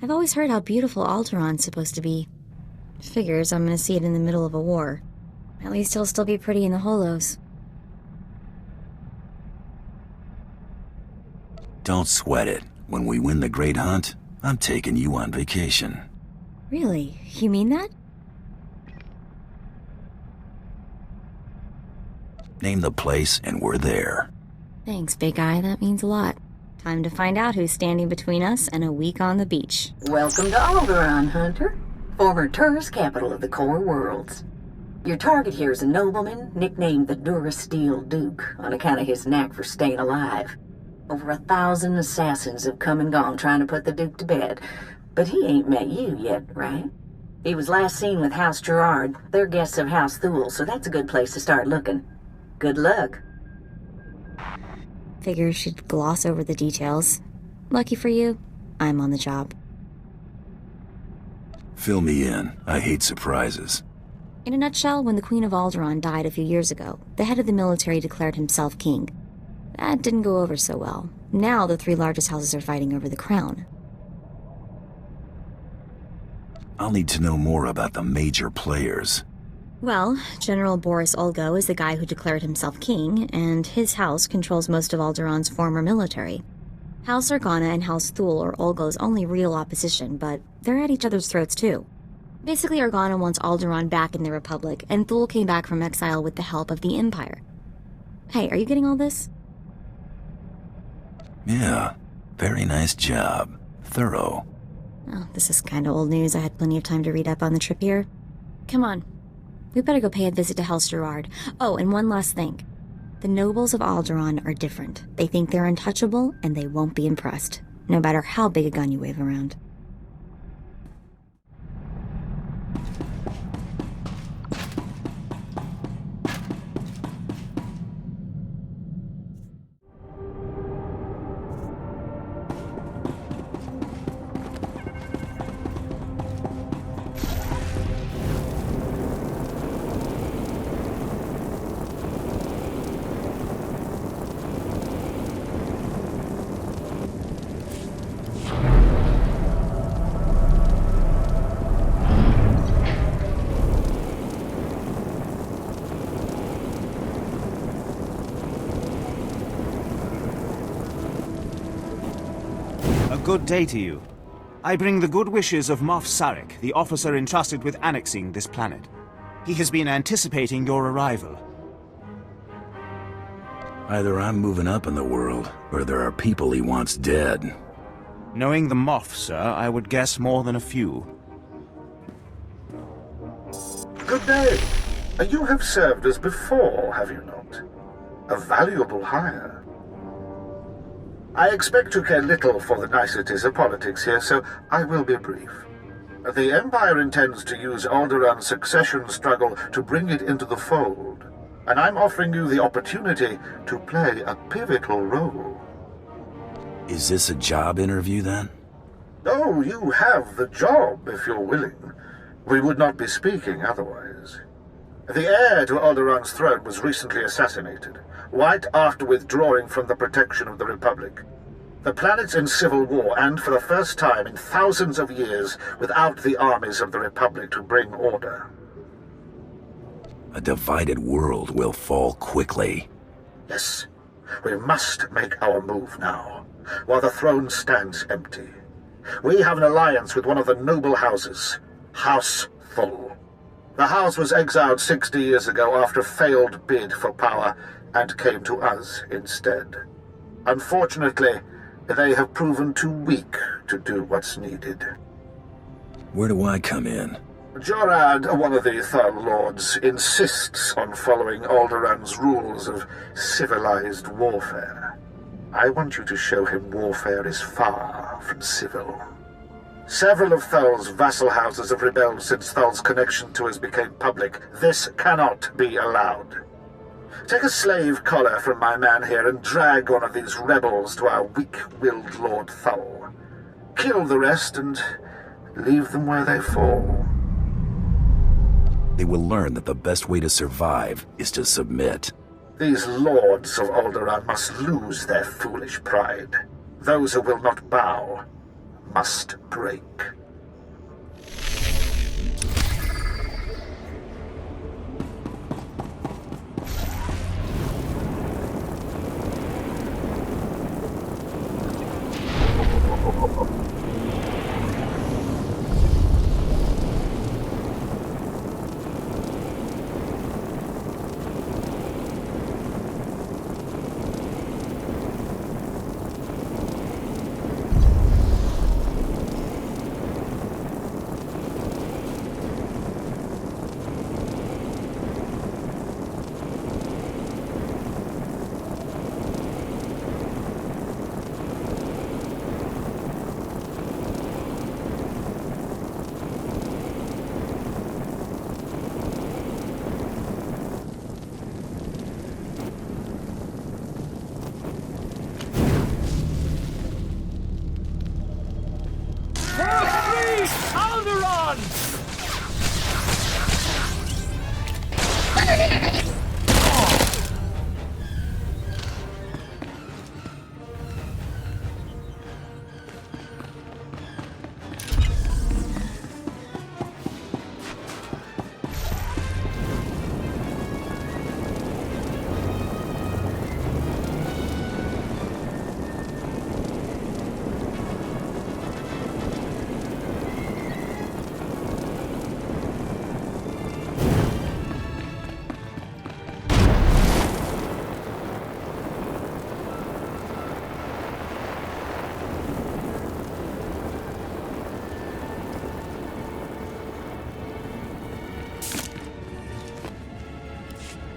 I've always heard how beautiful Alderaan's supposed to be. Figures I'm gonna see it in the middle of a war. At least he'll still be pretty in the holos. Don't sweat it. When we win the Great Hunt, I'm taking you on vacation. Really? You mean that? Name the place and we're there. Thanks, big guy. That means a lot. Time to find out who's standing between us and a week on the beach. Welcome to Alderaan, Hunter. Former tourist capital of the core worlds. Your target here is a nobleman nicknamed the Durasteel Duke on account of his knack for staying alive. Over 1,000 assassins have come and gone trying to put the Duke to bed, but he ain't met you yet, right? He was last seen with House Gerard. They're guests of House Thule, so that's a good place to start looking. Good luck. Figures she'd gloss over the details. Lucky for you, I'm on the job. Fill me in. I hate surprises. In a nutshell, when the Queen of Alderaan died a few years ago, the head of the military declared himself king. That didn't go over so well. Now the 3 largest houses are fighting over the crown. I'll need to know more about the major players. Well, General Boris Olgo is the guy who declared himself king, and his house controls most of Alderaan's former military. House Organa and House Thule are Olgo's only real opposition, but they're at each other's throats too. Basically, Organa wants Alderaan back in the Republic, and Thule came back from exile with the help of the Empire. Hey, are you getting all this? Yeah, very nice job. Thorough. Oh, this is kind of old news. I had plenty of time to read up on the trip here. Come on. We better go pay a visit to House Gerard. Oh, and one last thing. The nobles of Alderaan are different. They think they're untouchable, and they won't be impressed, no matter how big a gun you wave around. Good day to you. I bring the good wishes of Moff Sarek, the officer entrusted with annexing this planet. He has been anticipating your arrival. Either I'm moving up in the world, or there are people he wants dead. Knowing the Moff, sir, I would guess more than a few. Good day. You have served us before, have you not? A valuable hire. I expect to care little for the niceties of politics here, so I will be brief. The Empire intends to use Alderaan's succession struggle to bring it into the fold, and I'm offering you the opportunity to play a pivotal role. Is this a job interview, then? Oh, you have the job, if you're willing. We would not be speaking otherwise. The heir to Alderaan's throne was recently assassinated, right after withdrawing from the protection of the Republic. The planet's in civil war, and for the first time in thousands of years, without the armies of the Republic to bring order. A divided world will fall quickly. Yes, we must make our move now, while the throne stands empty. We have an alliance with one of the noble houses, House Thule. The house was exiled 60 years ago after a failed bid for power, and came to us instead. Unfortunately, they have proven too weak to do what's needed. Where do I come in? Gerard, one of the Thal Lords, insists on following Alderaan's rules of civilized warfare. I want you to show him warfare is far from civil. Several of Thal's vassal houses have rebelled since Thal's connection to us became public. This cannot be allowed. Take a slave collar from my man here and drag one of these rebels to our weak-willed Lord Thal. Kill the rest and leave them where they fall. They will learn that the best way to survive is to submit. These lords of Alderaan must lose their foolish pride. Those who will not bow must break. Alderaan!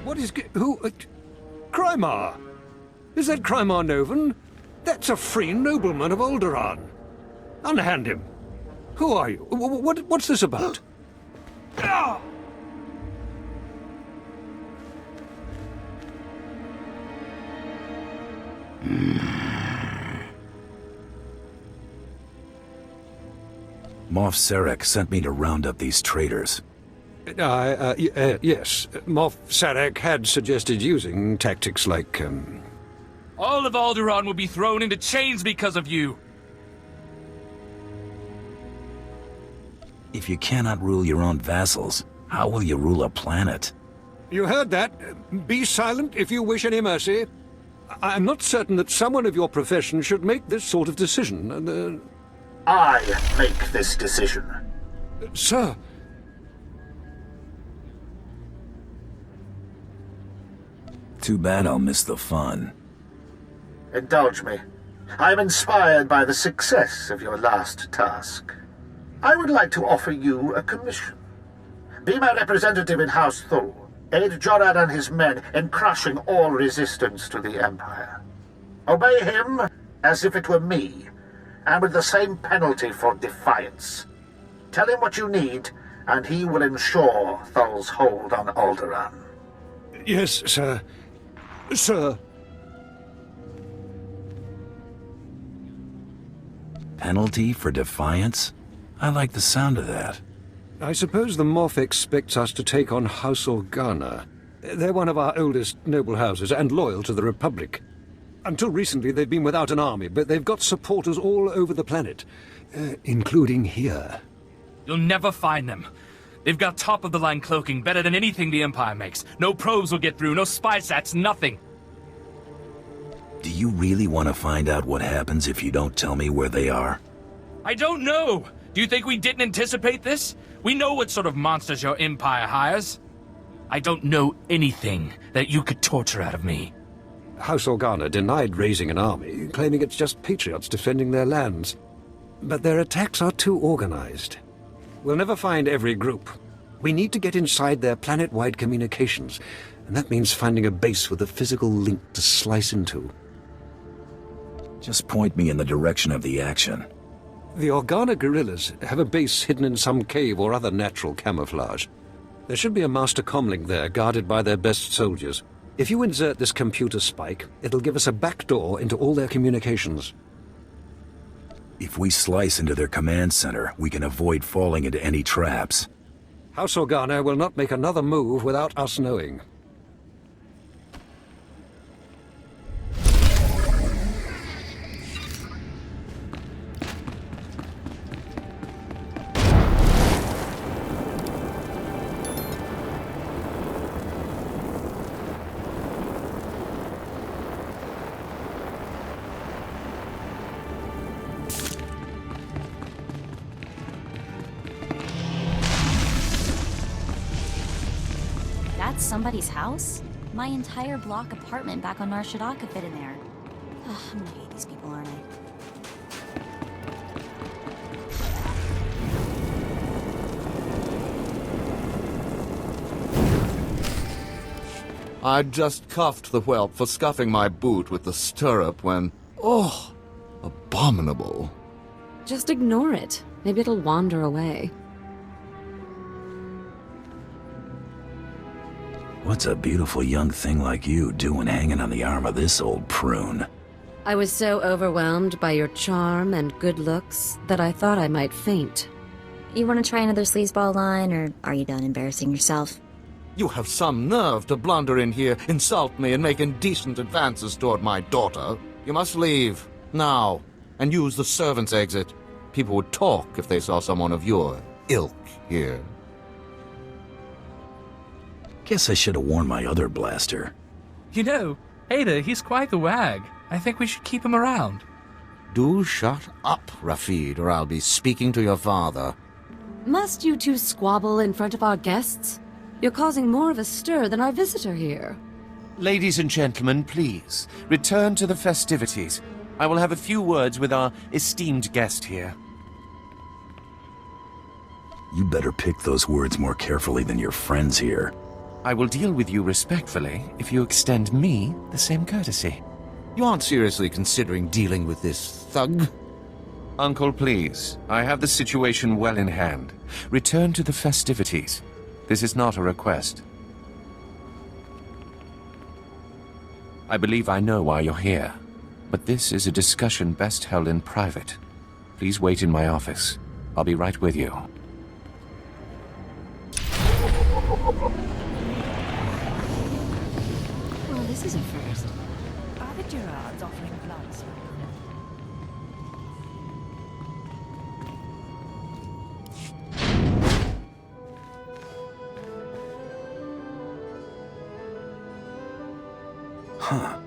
What is... who... Crymar? Is that Crymar Novan? That's a free nobleman of Alderaan. Unhand him. Who are you? What's this about? Moff Sarek sent me to round up these traitors. Yes. Moff Sarek had suggested using tactics like, All of Alderaan will be thrown into chains because of you! If you cannot rule your own vassals, how will you rule a planet? You heard that. Be silent if you wish any mercy. I'm not certain that someone of your profession should make this sort of decision. I make this decision. Sir... Too bad I'll miss the fun. Indulge me. I am inspired by the success of your last task. I would like to offer you a commission. Be my representative in House Thul. Aid Jorad and his men in crushing all resistance to the Empire. Obey him as if it were me, and with the same penalty for defiance. Tell him what you need, and he will ensure Thul's hold on Alderaan. Yes, sir. Sir. Penalty for defiance? I like the sound of that. I suppose the Moff expects us to take on House Organa. They're one of our oldest noble houses and loyal to the Republic. Until recently, they've been without an army, but they've got supporters all over the planet, including here. You'll never find them. They've got top-of-the-line cloaking, better than anything the Empire makes. No probes will get through, no spy sats, nothing. Do you really want to find out what happens if you don't tell me where they are? I don't know! Do you think we didn't anticipate this? We know what sort of monsters your Empire hires. I don't know anything that you could torture out of me. House Organa denied raising an army, claiming it's just patriots defending their lands. But their attacks are too organized. We'll never find every group. We need to get inside their planet-wide communications, and that means finding a base with a physical link to slice into. Just point me in the direction of the action. The Organa guerrillas have a base hidden in some cave or other natural camouflage. There should be a master comlink there, guarded by their best soldiers. If you insert this computer spike, it'll give us a backdoor into all their communications. If we slice into their command center, we can avoid falling into any traps. House Organa will not make another move without us knowing. That's somebody's house? My entire block apartment back on Nar Shaddaa could fit in there. Ugh, I'm gonna hate these people, aren't I? I'd just cuffed the whelp for scuffing my boot with the stirrup when... Oh, abominable. Just ignore it. Maybe it'll wander away. What's a beautiful young thing like you doing hanging on the arm of this old prune? I was so overwhelmed by your charm and good looks that I thought I might faint. You want to try another sleazeball line, or are you done embarrassing yourself? You have some nerve to blunder in here, insult me, and make indecent advances toward my daughter. You must leave, now, and use the servants' exit. People would talk if they saw someone of your ilk here. Guess I should have worn my other blaster. You know, Ada, he's quite the wag. I think we should keep him around. Do shut up, Rafid, or I'll be speaking to your father. Must you two squabble in front of our guests? You're causing more of a stir than our visitor here. Ladies and gentlemen, please, return to the festivities. I will have a few words with our esteemed guest here. You better pick those words more carefully than your friends here. I will deal with you respectfully if you extend me the same courtesy. You aren't seriously considering dealing with this thug? Uncle, please. I have the situation well in hand. Return to the festivities. This is not a request. I believe I know why you're here, but this is a discussion best held in private. Please wait in my office. I'll be right with you. Well, this is a first. Are the Gerards offering blood? Huh.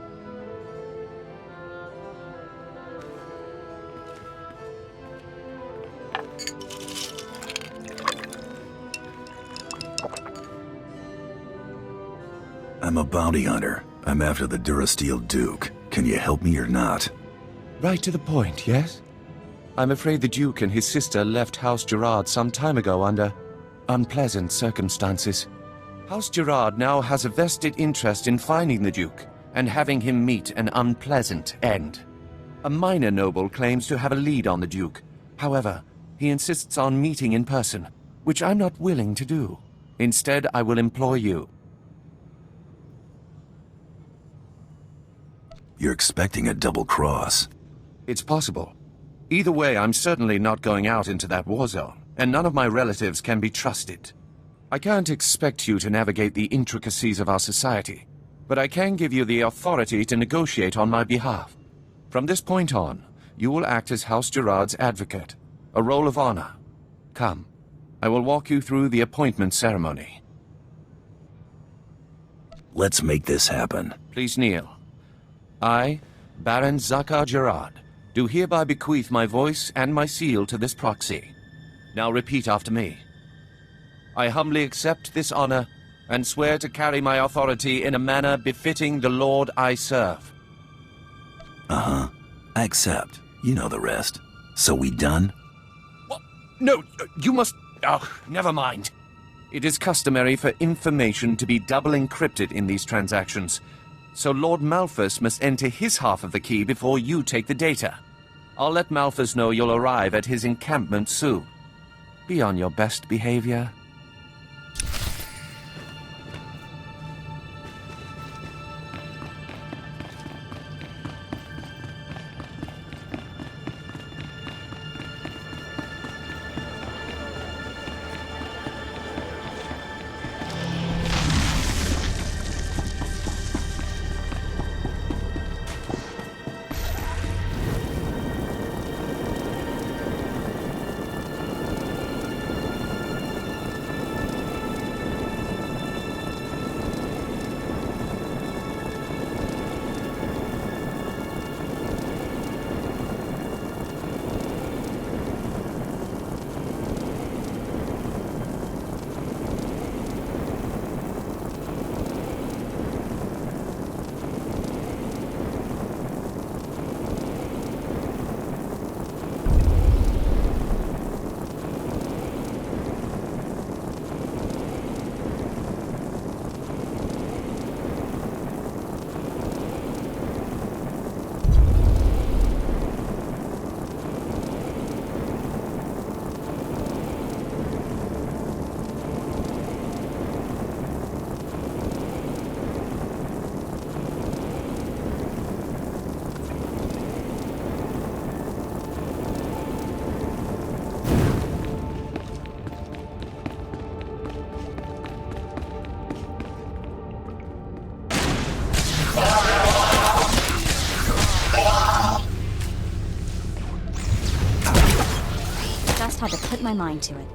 I'm a bounty hunter. I'm after the Durasteel Duke. Can you help me or not? Right to the point, yes? I'm afraid the Duke and his sister left House Gerard some time ago under unpleasant circumstances. House Gerard now has a vested interest in finding the Duke and having him meet an unpleasant end. A minor noble claims to have a lead on the Duke. However, he insists on meeting in person, which I'm not willing to do. Instead, I will employ you. You're expecting a double cross. It's possible. Either way, I'm certainly not going out into that war zone, and none of my relatives can be trusted. I can't expect you to navigate the intricacies of our society, but I can give you the authority to negotiate on my behalf. From this point on, you will act as House Gerard's advocate, a role of honor. Come, I will walk you through the appointment ceremony. Let's make this happen. Please kneel. I, Baron Zakar Gerard, do hereby bequeath my voice and my seal to this proxy. Now repeat after me. I humbly accept this honor and swear to carry my authority in a manner befitting the Lord I serve. Uh-huh. I accept. You know the rest. So we done? What? No, you must... Oh, never mind. It is customary for information to be double encrypted in these transactions, so Lord Malphus must enter his half of the key before you take the data. I'll let Malphus know you'll arrive at his encampment soon. Be on your best behavior. put my mind to it.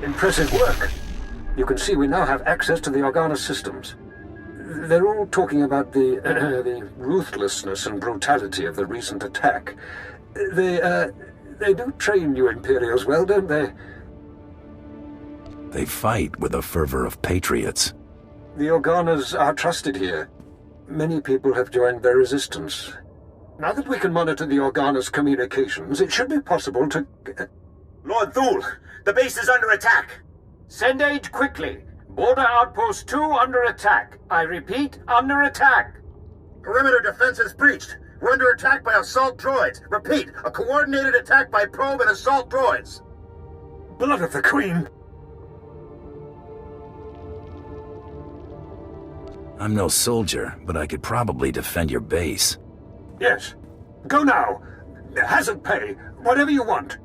Impressive work. You can see we now have access to the Organa systems. They're all talking about the ruthlessness and brutality of the recent attack. They do train you Imperials well, don't they? They fight with the fervor of patriots. The Organas are trusted here. Many people have joined their resistance. Now that we can monitor the Organa's communications, it should be possible to... Lord Thule, the base is under attack. Send aid quickly. Border Outpost 2 under attack. I repeat, under attack. Perimeter defenses breached. We're under attack by assault droids. Repeat, a coordinated attack by probe and assault droids. Blood of the Queen! I'm no soldier, but I could probably defend your base. Yes. Go now. Hazard pay. Whatever you want.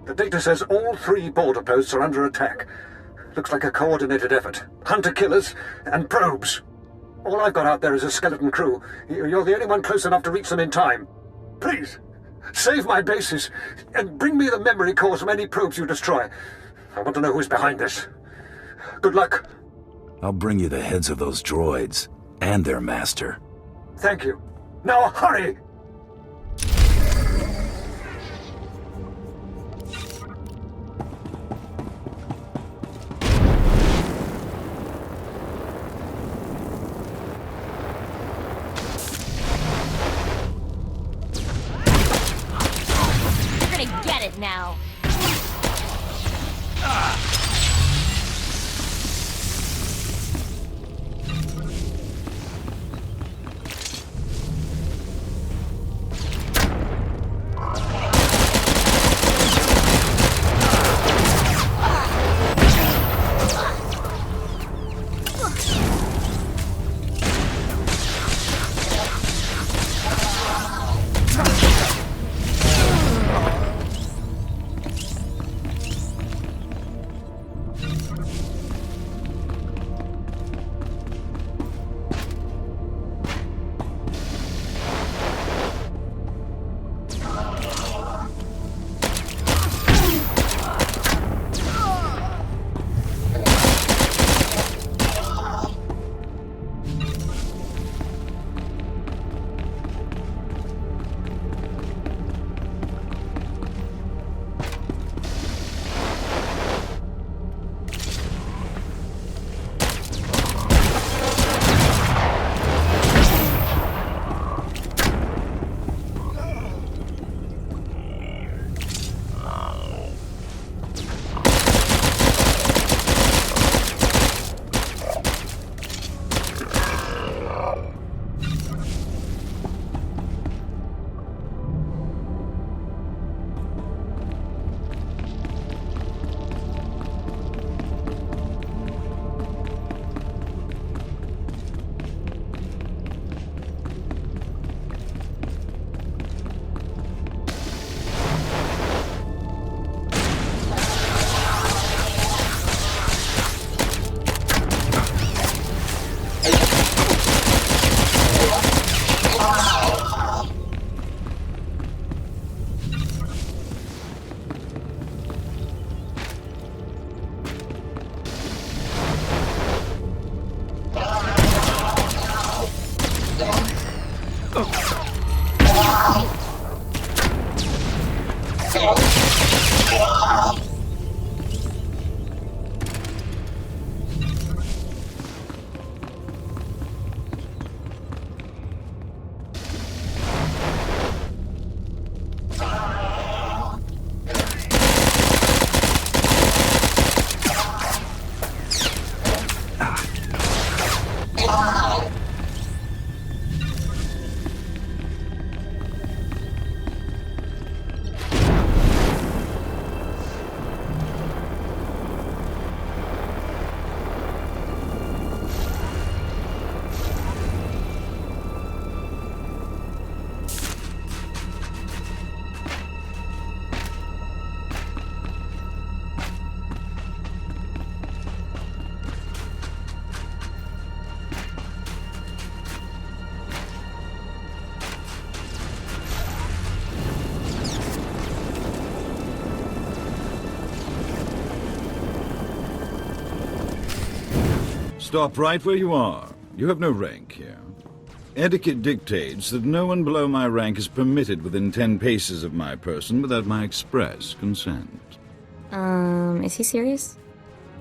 The data says all 3 border posts are under attack. Looks like a coordinated effort. Hunter-killers and probes. All I've got out there is a skeleton crew. You're the only one close enough to reach them in time. Please, save my bases, and bring me the memory cores from any probes you destroy. I want to know who's behind this. Good luck. I'll bring you the heads of those droids, and their master. Thank you. Now hurry! Get it now. Stop right where you are. You have no rank here. Etiquette dictates that no one below my rank is permitted within 10 paces of my person without my express consent. Is he serious?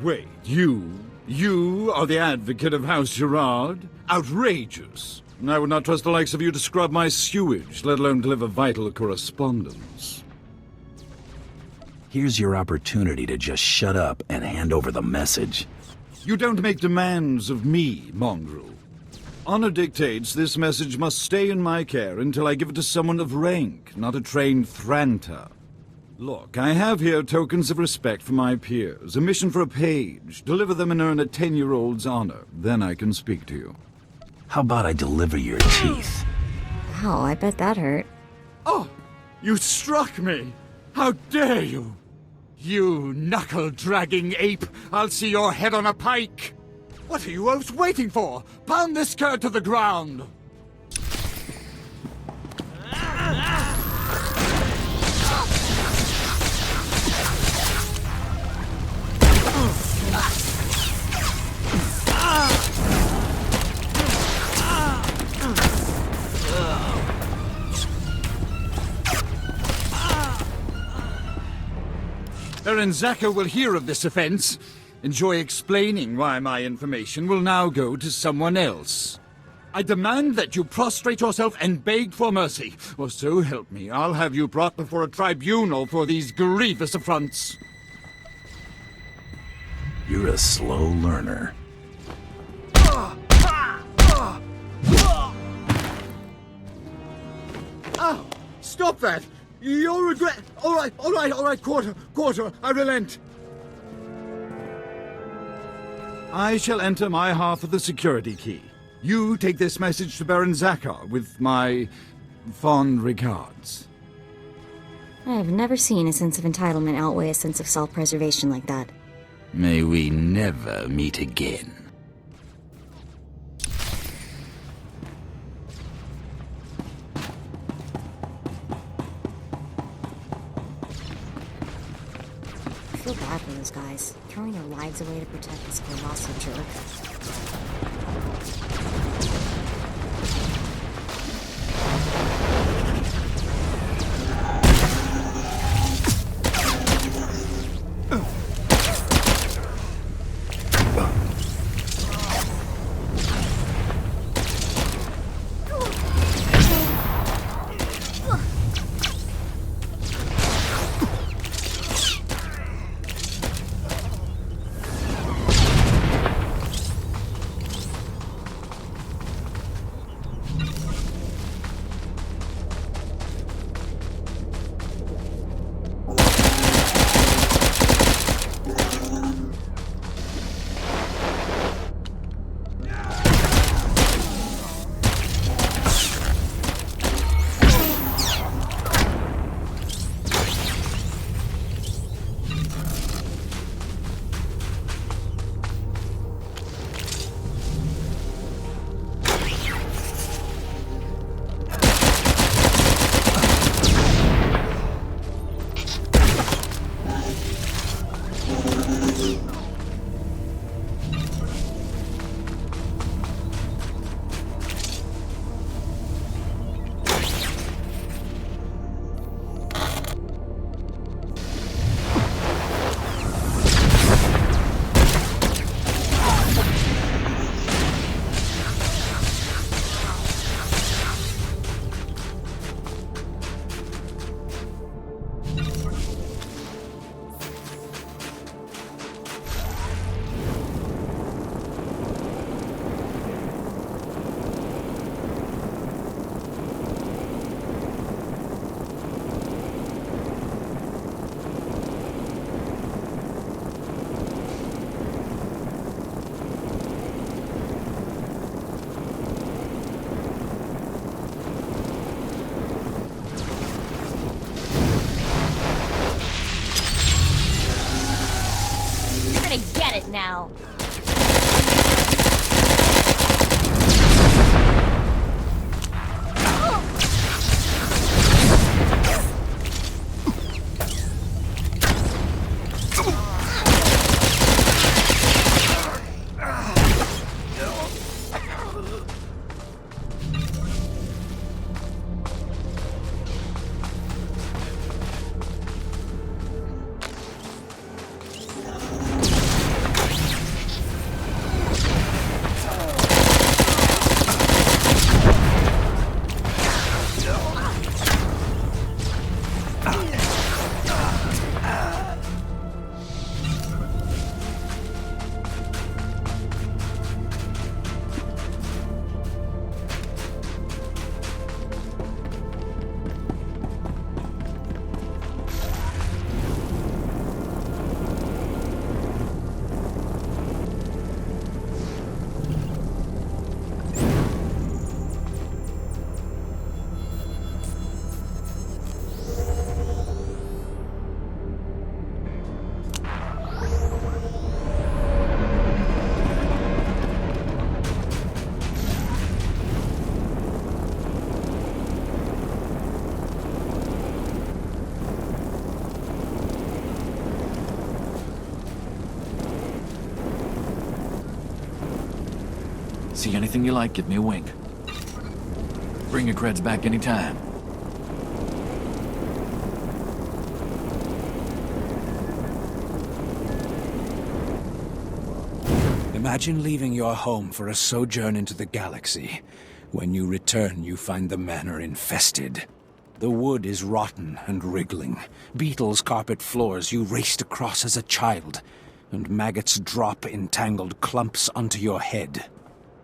Wait, you are the advocate of House Gerard? Outrageous. and I would not trust the likes of you to scrub my sewage, let alone deliver vital correspondence. Here's your opportunity to just shut up and hand over the message. You don't make demands of me, mongrel. Honor dictates this message must stay in my care until I give it to someone of rank, not a trained Vanth'thar. Look, I have here tokens of respect for my peers, a mission for a page. Deliver them and earn a 10-year-old's honor. Then I can speak to you. How about I deliver your teeth? Wow, I bet that hurt. Oh! You struck me! How dare you! You knuckle-dragging ape! I'll see your head on a pike! What are you oafs waiting for? Pound this cur to the ground! Vanth'thar will hear of this offense. Enjoy explaining why my information will now go to someone else. I demand that you prostrate yourself and beg for mercy, or so help me, I'll have you brought before a tribunal for these grievous affronts. You're a slow learner. Ah! Stop that! You'll regret... All right, Quarter, I relent. I shall enter my half of the security key. You take this message to Vanth'thar with my fond regards. I've never seen a sense of entitlement outweigh a sense of self-preservation like that. May we never meet again. I feel bad for those guys, throwing their lives away to protect this colossal jerk. Now. See anything you like, give me a wink. Bring your creds back anytime. Imagine leaving your home for a sojourn into the galaxy. When you return, you find the manor infested. The wood is rotten and wriggling. Beetles carpet floors you raced across as a child, and maggots drop in tangled clumps onto your head.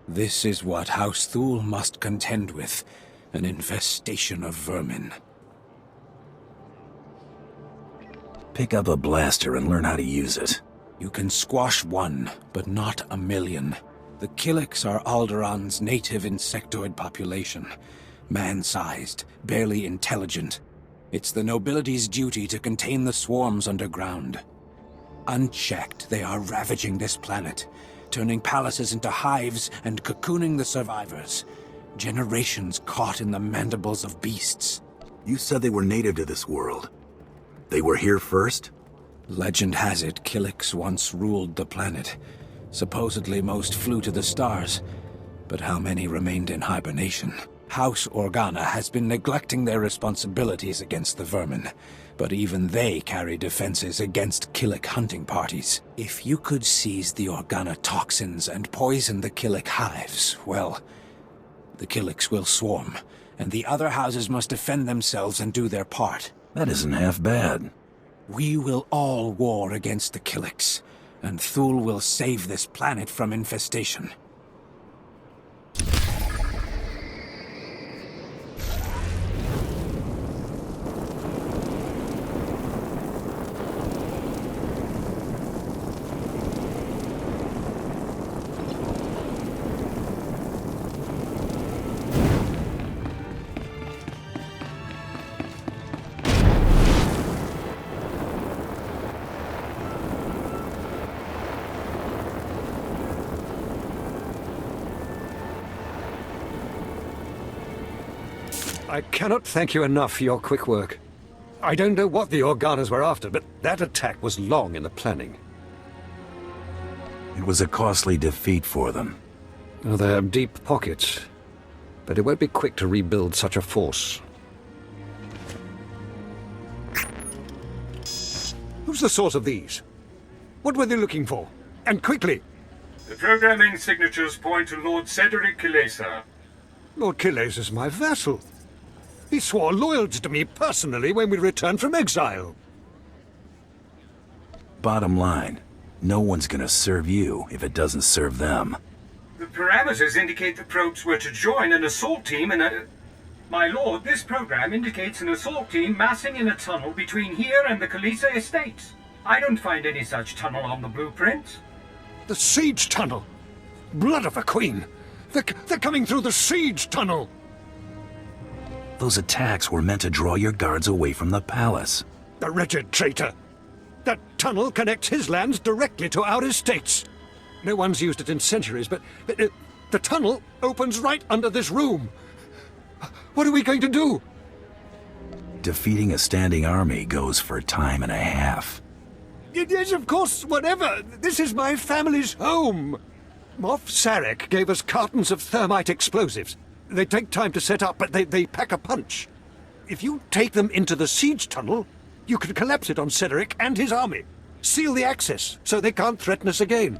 This is what House Thule must contend with, an infestation of vermin. Pick up a blaster and learn how to use it. You can squash one, but not a million. The Killiks are Alderaan's native insectoid population. Man-sized, barely intelligent. It's the nobility's duty to contain the swarms underground. Unchecked, they are ravaging this planet, turning palaces into hives and cocooning the survivors. Generations caught in the mandibles of beasts. You said they were native to this world. They were here first? Legend has it Killiks once ruled the planet. Supposedly most flew to the stars, but how many remained in hibernation? House Organa has been neglecting their responsibilities against the vermin, but even they carry defenses against Killik hunting parties. If you could seize the Organa toxins and poison the Killik hives, well, the Killiks will swarm, and the other houses must defend themselves and do their part. That isn't half bad. We will all war against the Killiks, and Thule will save this planet from infestation. I cannot thank you enough for your quick work. I don't know what the Organas were after, but that attack was long in the planning. It was a costly defeat for them. Well, they have deep pockets, but it won't be quick to rebuild such a force. Who's the source of these? What were they looking for? And quickly! The programming signatures point to Lord Cedric Kilesa. Lord Kilesa is my vassal. He swore loyalty to me personally when we returned from exile. Bottom line, no one's gonna serve you if it doesn't serve them. The parameters indicate the probes were to join an assault team in a... My lord, this program indicates an assault team massing in a tunnel between here and the Kilesa estates. I don't find any such tunnel on the blueprint. The siege tunnel! Blood of a queen! They're coming through the siege tunnel! Those attacks were meant to draw your guards away from the palace. The wretched traitor! That tunnel connects his lands directly to our estates. No one's used it in centuries, but the tunnel opens right under this room. What are we going to do? Defeating a standing army goes for time and a half. Yes, of course, whatever. This is my family's home. Moff Sarek gave us cartons of thermite explosives. They take time to set up, but they pack a punch. If you take them into the siege tunnel, you can collapse it on Cedric and his army. Seal the access, so they can't threaten us again.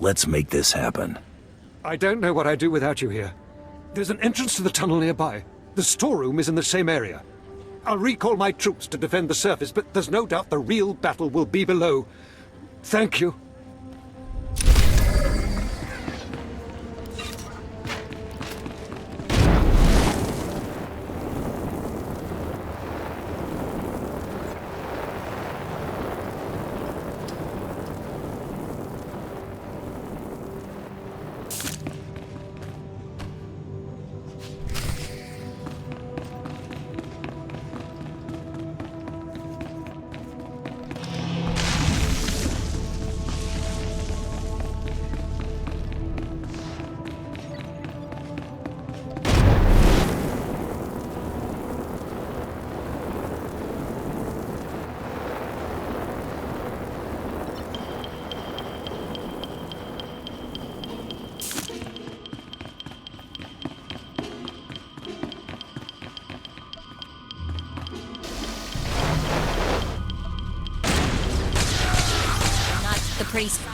Let's make this happen. I don't know what I'd do without you here. There's an entrance to the tunnel nearby. The storeroom is in the same area. I'll recall my troops to defend the surface, but there's no doubt the real battle will be below. Thank you. the pretty side.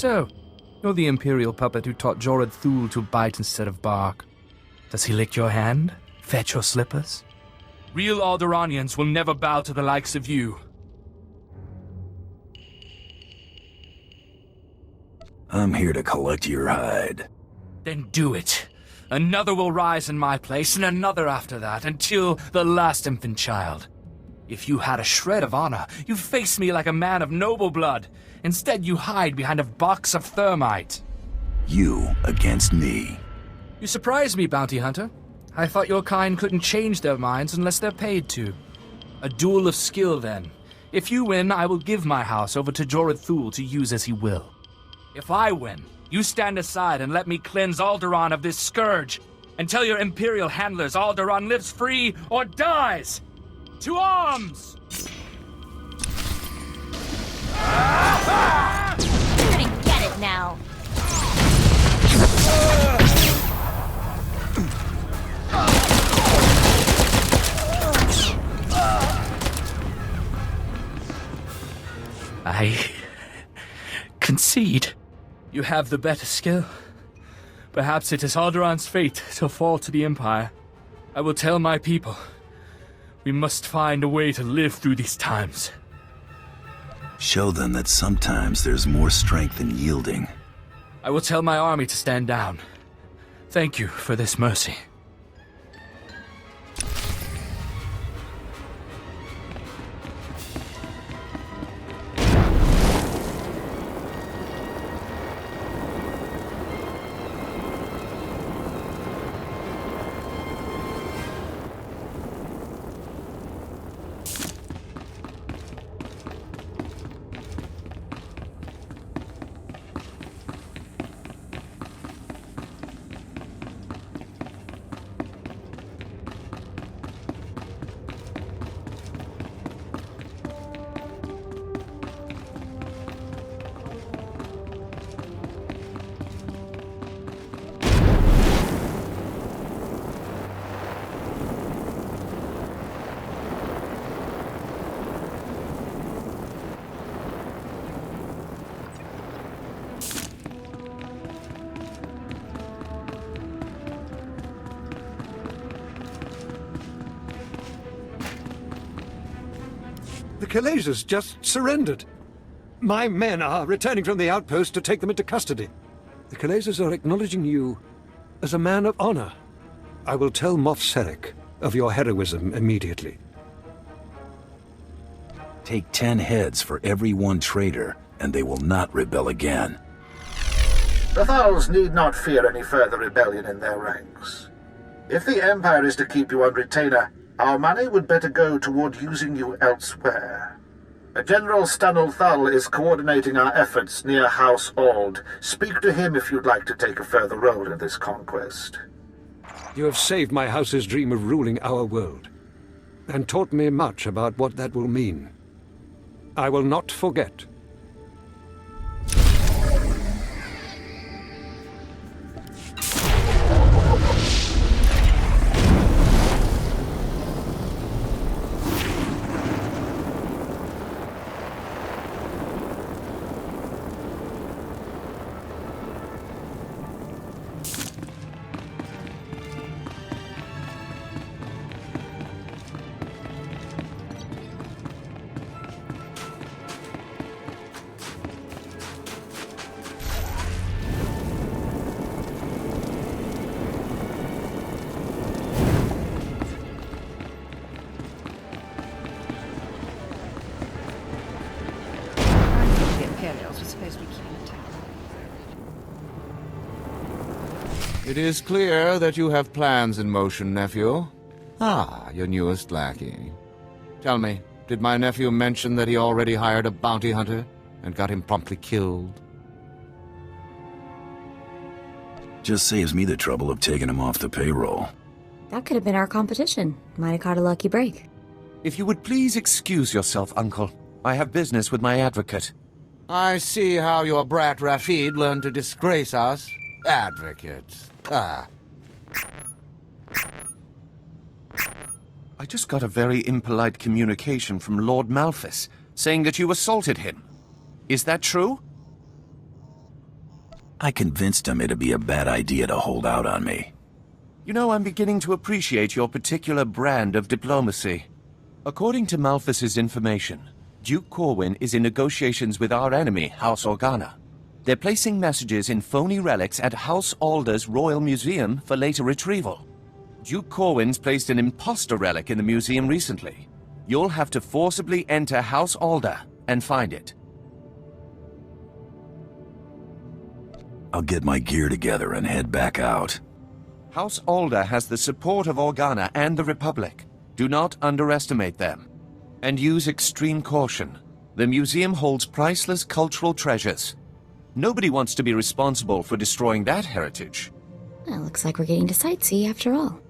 So, you're the Imperial puppet who taught Jorad Thul to bite instead of bark. Does he lick your hand? Fetch your slippers? Real Alderaanians will never bow to the likes of you. I'm here to collect your hide. Then do it. Another will rise in my place, and another after that, until the last infant child. If you had a shred of honor, you'd face me like a man of noble blood. Instead, you hide behind a box of thermite. You against me. You surprise me, Bounty Hunter. I thought your kind couldn't change their minds unless they're paid to. A duel of skill, then. If you win, I will give my house over to Jorad Thul to use as he will. If I win, you stand aside and let me cleanse Alderaan of this scourge, and tell your Imperial handlers Alderaan lives free or dies! To arms! You're gonna get it now. concede. You have the better skill. Perhaps it is Alderaan's fate to fall to the Empire. I will tell my people. We must find a way to live through these times. Show them that sometimes there's more strength in yielding. I will tell my army to stand down. Thank you for this mercy. The Khaleesi's just surrendered. My men are returning from the outpost to take them into custody. The Khaleesi's are acknowledging you as a man of honor. I will tell Moff Sarek of your heroism immediately. Take 10 heads for every one traitor, and they will not rebel again. The Thals need not fear any further rebellion in their ranks. If the Empire is to keep you on retainer, our money would better go toward using you elsewhere. General Stanul Thal is coordinating our efforts near House Ald. Speak to him if you'd like to take a further role in this conquest. You have saved my house's dream of ruling our world, and taught me much about what that will mean. I will not forget. It is clear that you have plans in motion, nephew. Ah, your newest lackey. Tell me, did my nephew mention that he already hired a bounty hunter and got him promptly killed? Just saves me the trouble of taking him off the payroll. That could have been our competition. Might have caught a lucky break. If you would please excuse yourself, Uncle. I have business with my advocate. I see how your brat Rafid learned to disgrace us. Advocate. Ah. I just got a very impolite communication from Lord Malphus, saying that you assaulted him. Is that true? I convinced him it'd be a bad idea to hold out on me. You know, I'm beginning to appreciate your particular brand of diplomacy. According to Malphus's information, Duke Corwin is in negotiations with our enemy, House Organa. They're placing messages in phony relics at House Alder's Royal Museum for later retrieval. Duke Corwin's placed an imposter relic in the museum recently. You'll have to forcibly enter House Alder and find it. I'll get my gear together and head back out. House Alder has the support of Organa and the Republic. Do not underestimate them. And use extreme caution. The museum holds priceless cultural treasures. Nobody wants to be responsible for destroying that heritage. Well, looks like we're getting to sightsee after all.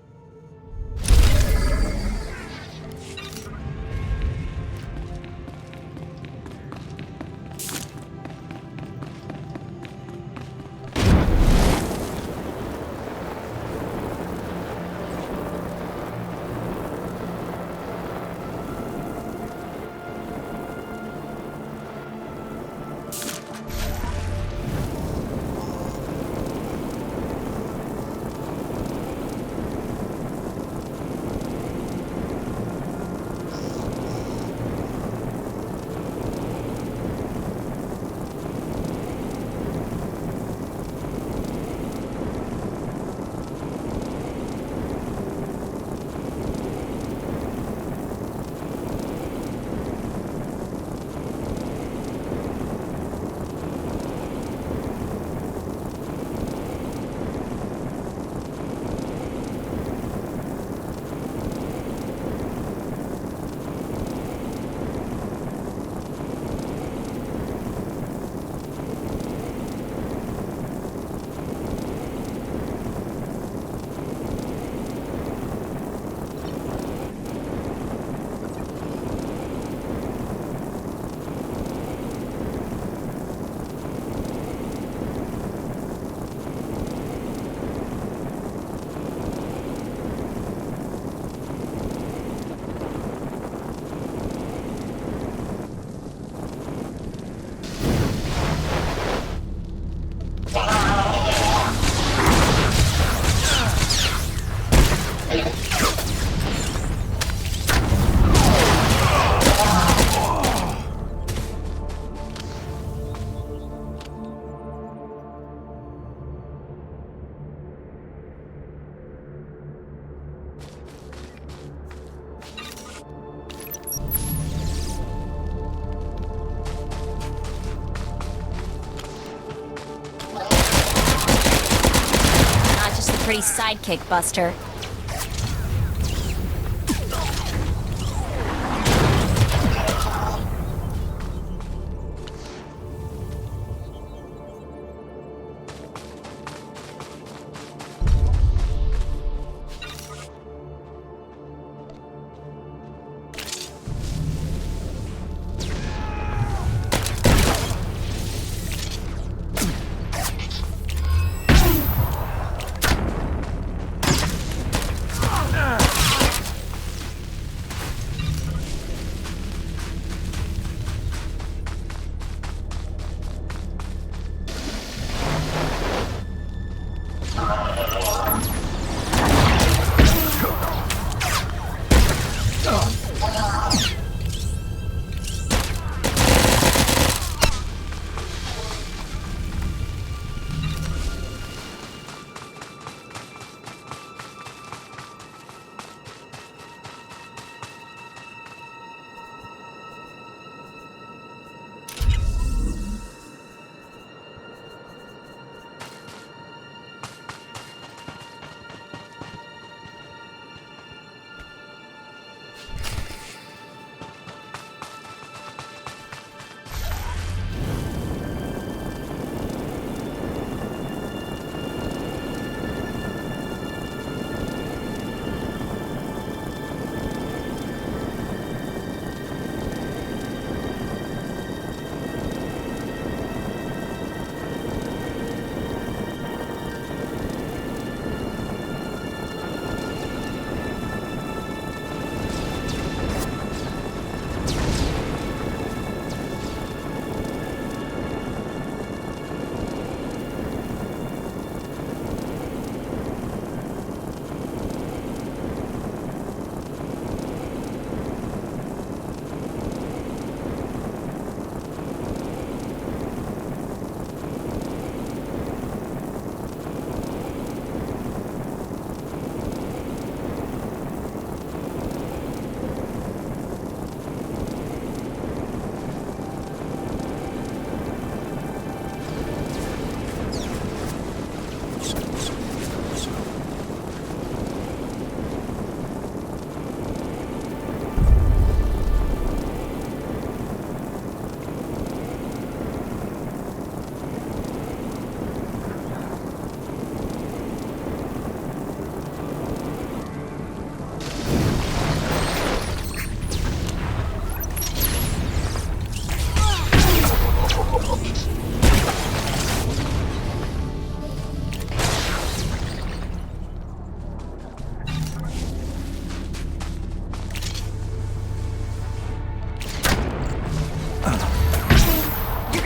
pretty sidekick, Buster.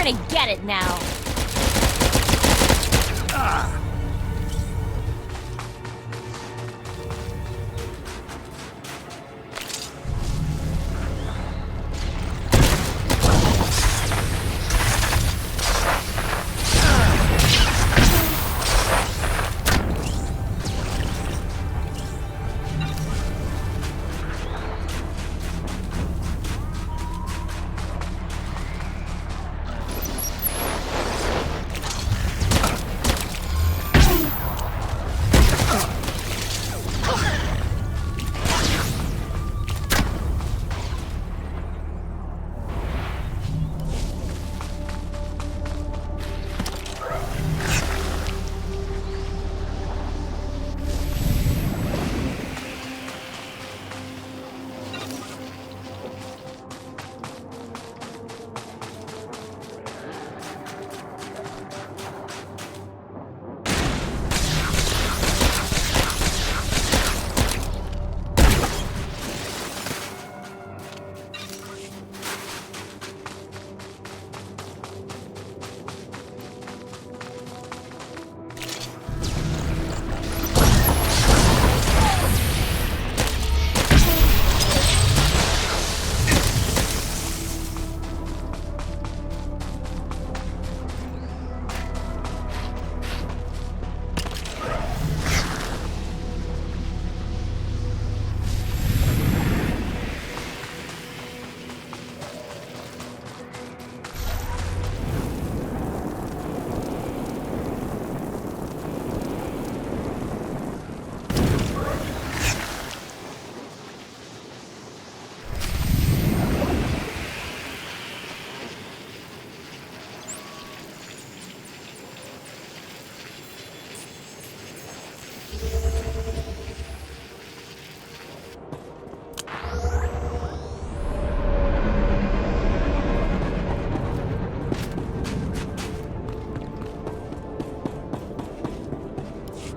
gonna get it now.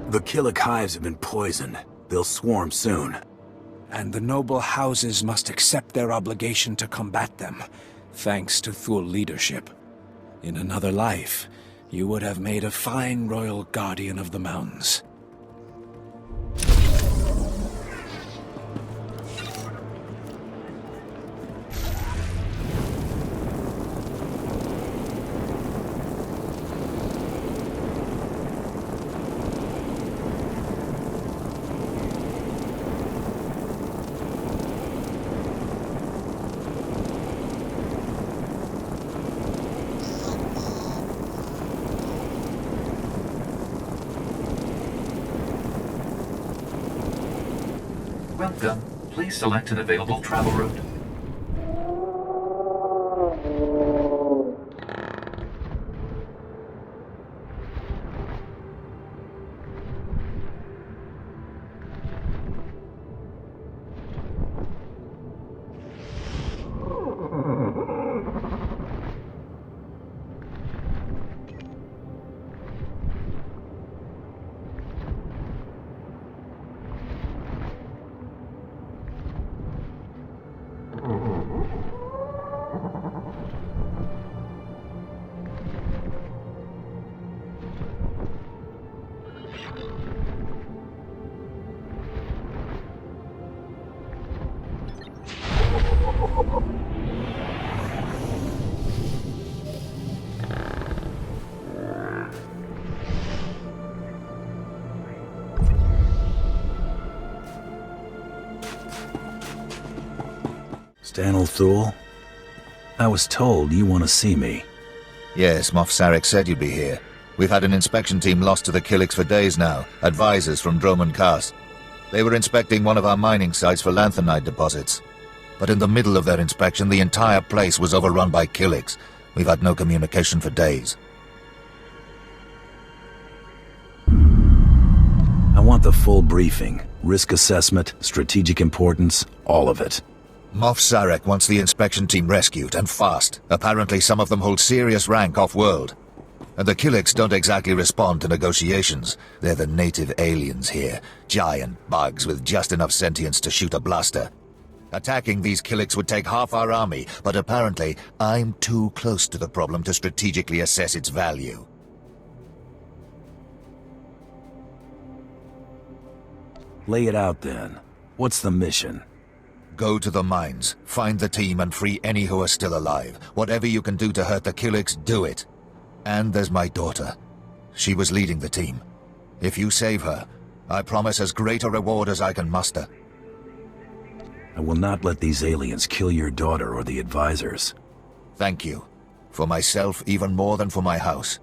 The Killik hives have been poisoned. They'll swarm soon. And the noble houses must accept their obligation to combat them, thanks to Thule leadership. In another life, you would have made a fine royal guardian of the mountains. Welcome. Please select an available travel route. Stanel Thule? I was told you want to see me. Yes, Moff Sarek said you'd be here. We've had an inspection team lost to the Killiks for days now, advisors from Droman Cast. They were inspecting one of our mining sites for lanthanide deposits. But in the middle of their inspection, the entire place was overrun by Killiks. We've had no communication for days. I want the full briefing. Risk assessment, strategic importance, all of it. Moff Sarek wants the inspection team rescued, and fast. Apparently some of them hold serious rank off-world. And the Killiks don't exactly respond to negotiations. They're the native aliens here. Giant bugs with just enough sentience to shoot a blaster. Attacking these Killiks would take half our army, but apparently I'm too close to the problem to strategically assess its value. Lay it out then. What's the mission? Go to the mines, find the team and free any who are still alive. Whatever you can do to hurt the Killiks, do it. And there's my daughter. She was leading the team. If you save her, I promise as great a reward as I can muster. I will not let these aliens kill your daughter or the advisors. Thank you. For myself, even more than for my house.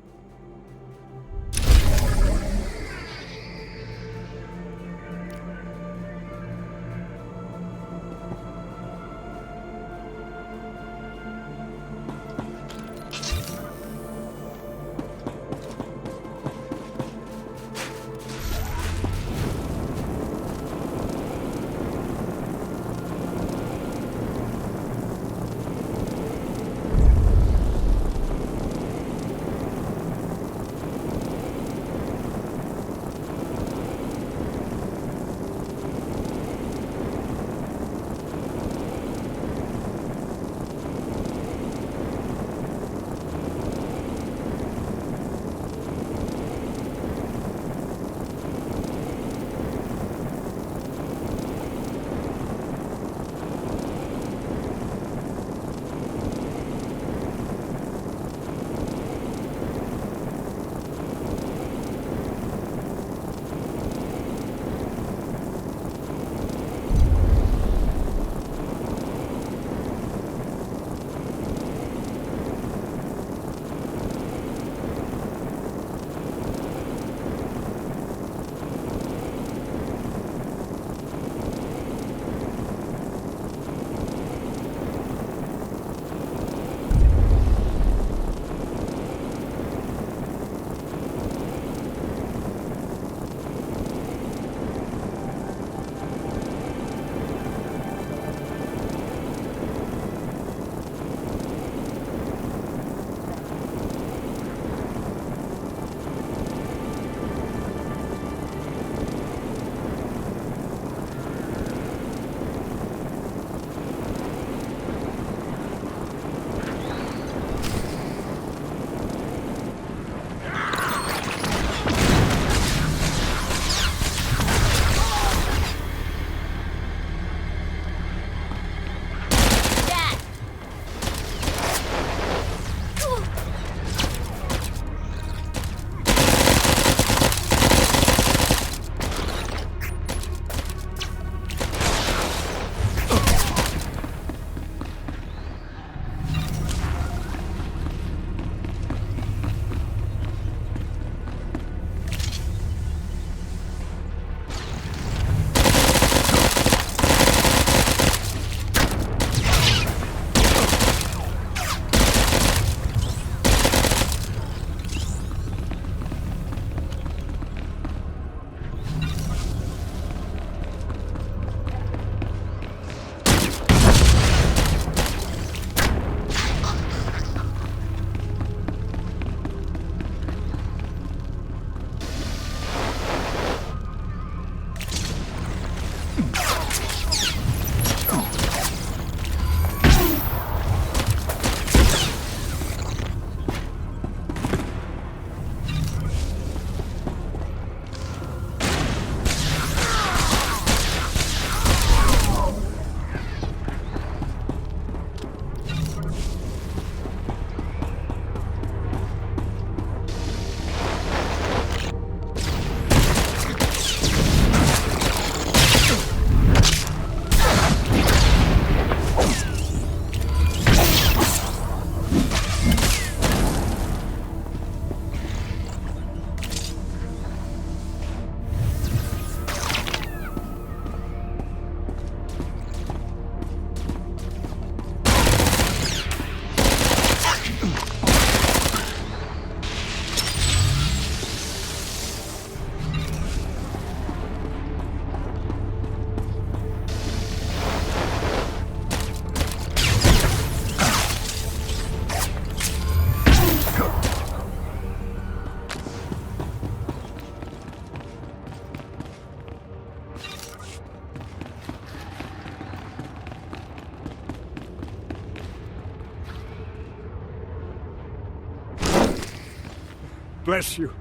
bless you.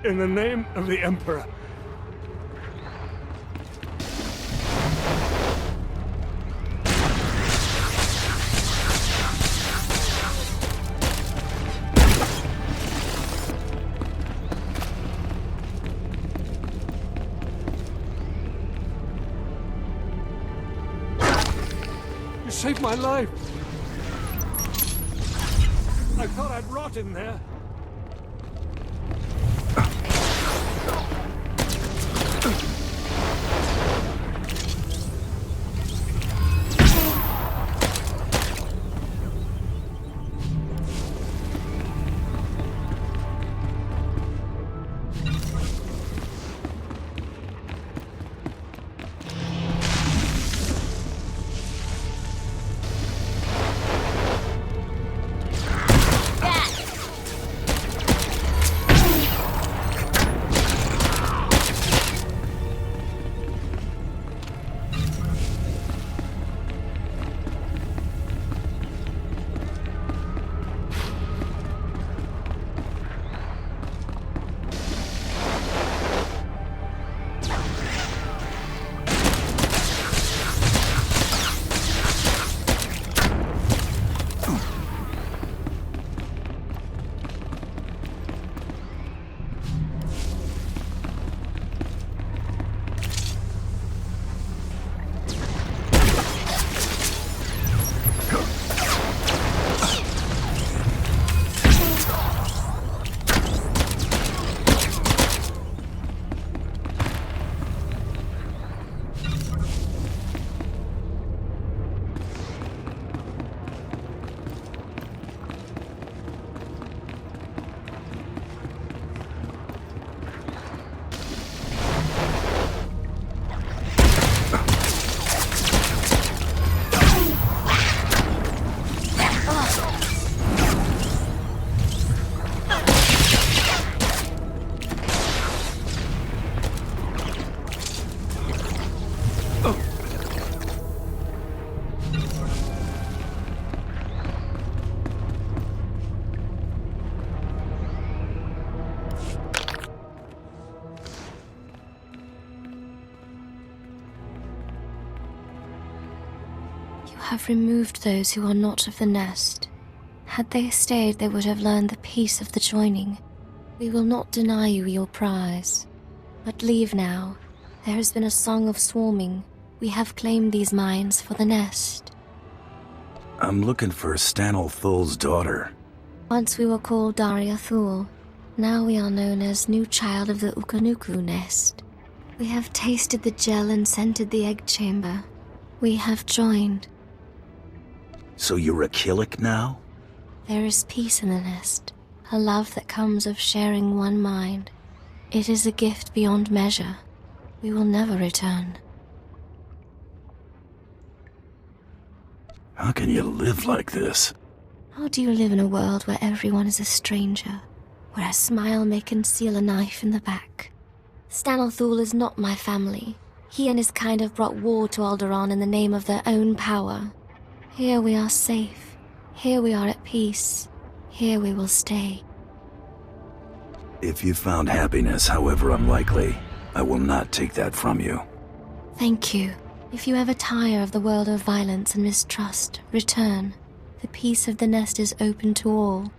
In the name of the Emperor. You saved my life. I thought I'd rot in there. Have removed those who are not of the nest. Had they stayed, they would have learned the peace of the joining. We will not deny you your prize. But leave now. There has been a song of swarming. We have claimed these mines for the nest. I'm looking for Stanel Thul's daughter. Once we were called Daria Thul. Now we are known as new child of the Ukanuku nest. We have tasted the gel and scented the egg chamber. We have joined. So you're a Killik now? There is peace in the nest, a love that comes of sharing one mind. It is a gift beyond measure. We will never return. How can you live like this? How do you live in a world where everyone is a stranger, where a smile may conceal a knife in the back? Stanel Thul is not my family. He and his kind have brought war to Alderaan in the name of their own power. Here we are safe. Here we are at peace. Here we will stay. If you found happiness, however unlikely, I will not take that from you. Thank you. If you ever tire of the world of violence and mistrust, return. The peace of the nest is open to all.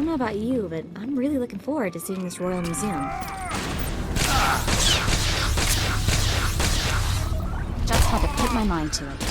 know about you, but I'm really looking forward to seeing this Royal Museum. Just had to put my mind to it.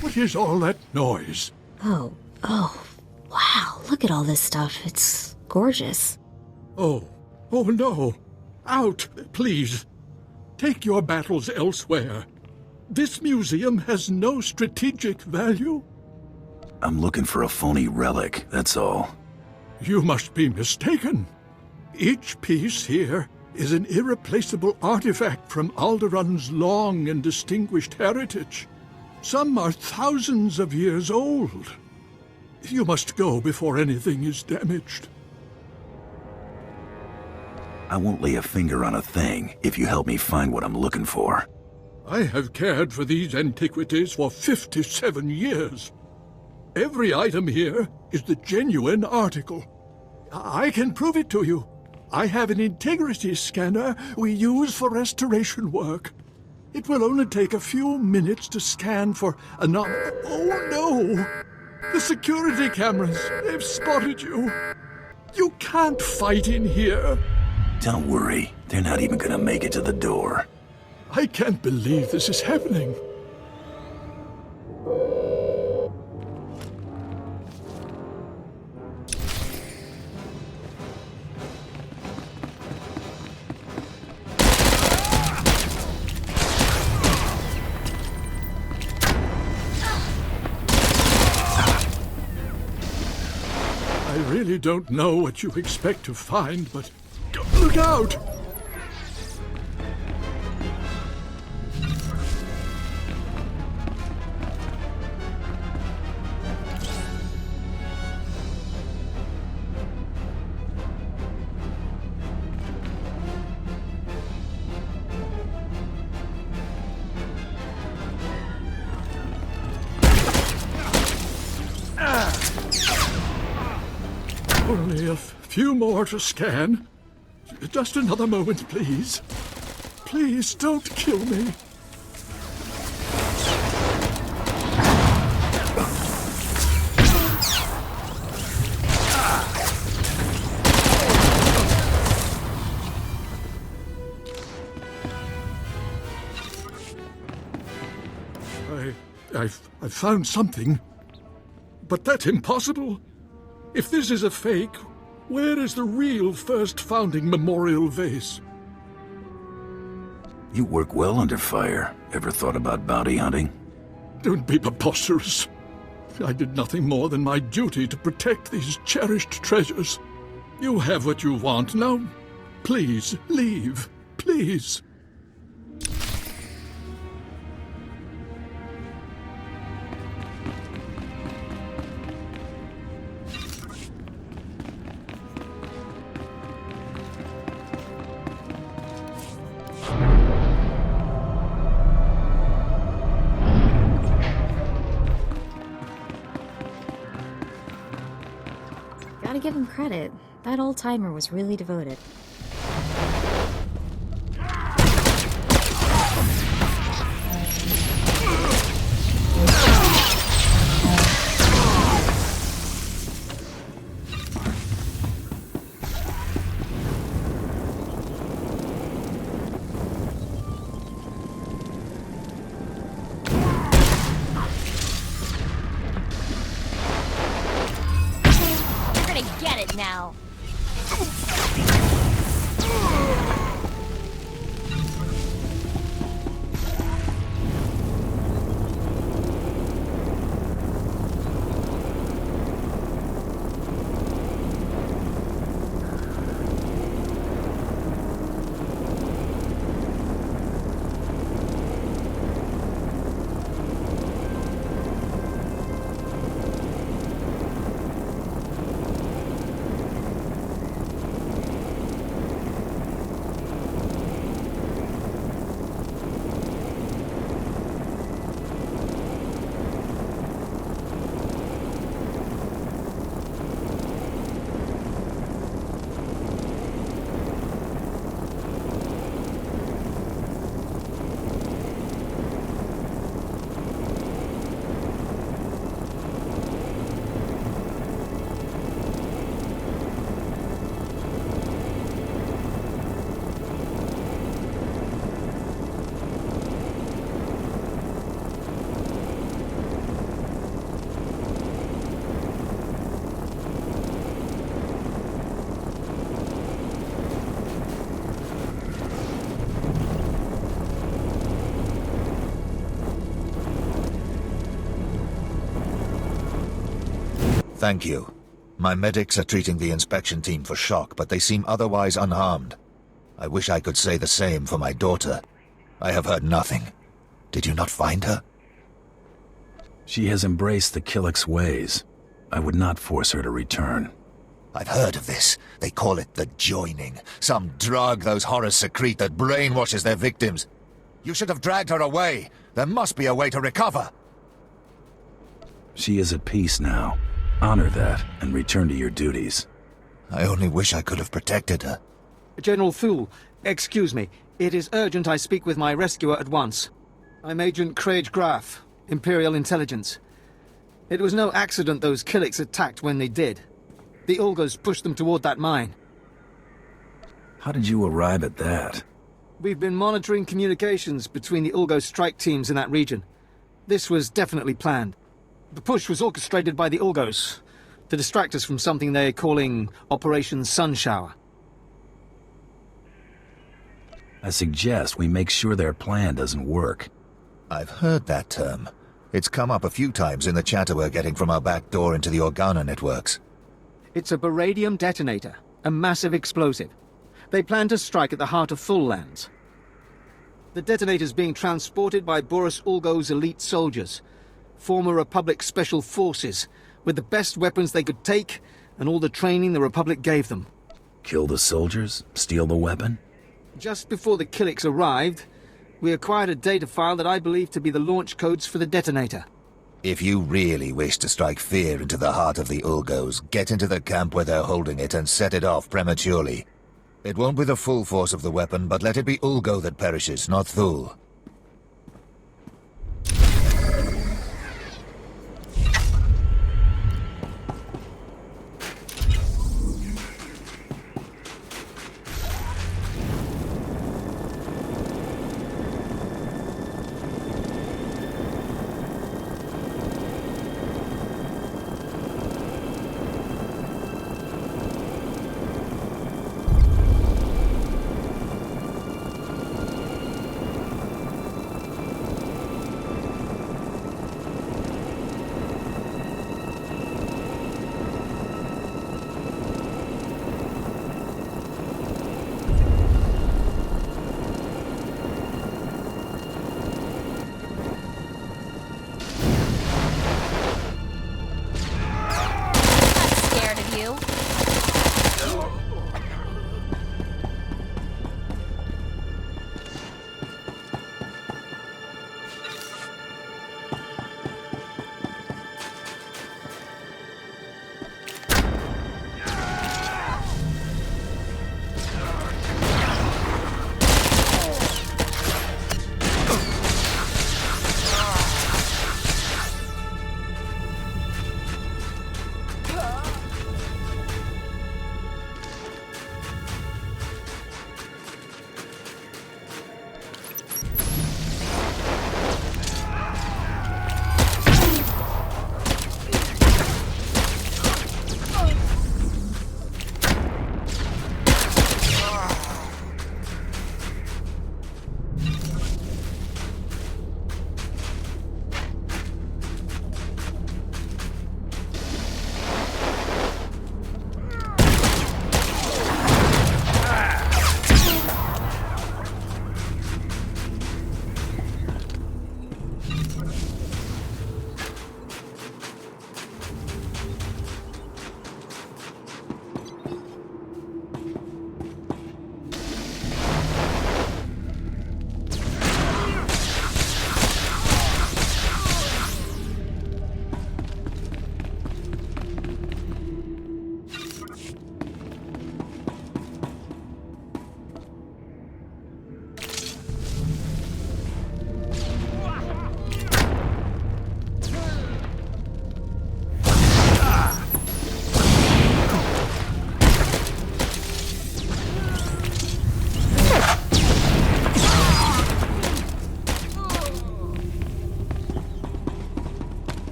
What is all that noise? Oh, wow, look at all this stuff. It's gorgeous. Oh no. Out, please. Take your battles elsewhere. This museum has no strategic value. I'm looking for a phony relic, that's all. You must be mistaken. Each piece here is an irreplaceable artifact from Alderaan's long and distinguished heritage. Some are thousands of years old. You must go before anything is damaged. I won't lay a finger on a thing if you help me find what I'm looking for. I have cared for these antiquities for 57 years. Every item here is the genuine article. I can prove it to you. I have an integrity scanner we use for restoration work. It will only take a few minutes to scan for Oh no! The security cameras, they've spotted you. You can't fight in here. Don't worry, they're not even gonna make it to the door. I can't believe this is happening. I really don't know what you expect to find, but look out! Only a few more to scan. Just another moment, please. Please don't kill me. I've found something. But that's impossible. If this is a fake, where is the real first founding memorial vase? You work well under fire. Ever thought about bounty hunting? Don't be preposterous. I did nothing more than my duty to protect these cherished treasures. You have what you want. Now, please, leave. Please. Gotta give him credit. That old-timer was really devoted. right now. Thank you. My medics are treating the inspection team for shock, but they seem otherwise unharmed. I wish I could say the same for my daughter. I have heard nothing. Did you not find her? She has embraced the Killick's ways. I would not force her to return. I've heard of this. They call it the joining. Some drug those horrors secrete that brainwashes their victims. You should have dragged her away. There must be a way to recover. She is at peace now. Honor that, and return to your duties. I only wish I could have protected her. General Thule, excuse me. It is urgent I speak with my rescuer at once. I'm Agent Craig Graff, Imperial Intelligence. It was no accident those Killicks attacked when they did. The Ulgos pushed them toward that mine. How did you arrive at that? We've been monitoring communications between the Ulgo strike teams in that region. This was definitely planned. The push was orchestrated by the Ulgos to distract us from something they're calling Operation Sunshower. I suggest we make sure their plan doesn't work. I've heard that term. It's come up a few times in the chatter we're getting from our back door into the Organa networks. It's a beradium detonator, a massive explosive. They plan to strike at the heart of Thule lands. The detonator's being transported by Boris Ulgo's elite soldiers, former Republic Special Forces, with the best weapons they could take and all the training the Republic gave them. Kill the soldiers? Steal the weapon? Just before the Killicks arrived, we acquired a data file that I believe to be the launch codes for the detonator. If you really wish to strike fear into the heart of the Ulgos, get into the camp where they're holding it and set it off prematurely. It won't be the full force of the weapon, but let it be Ulgo that perishes, not Thule.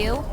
you.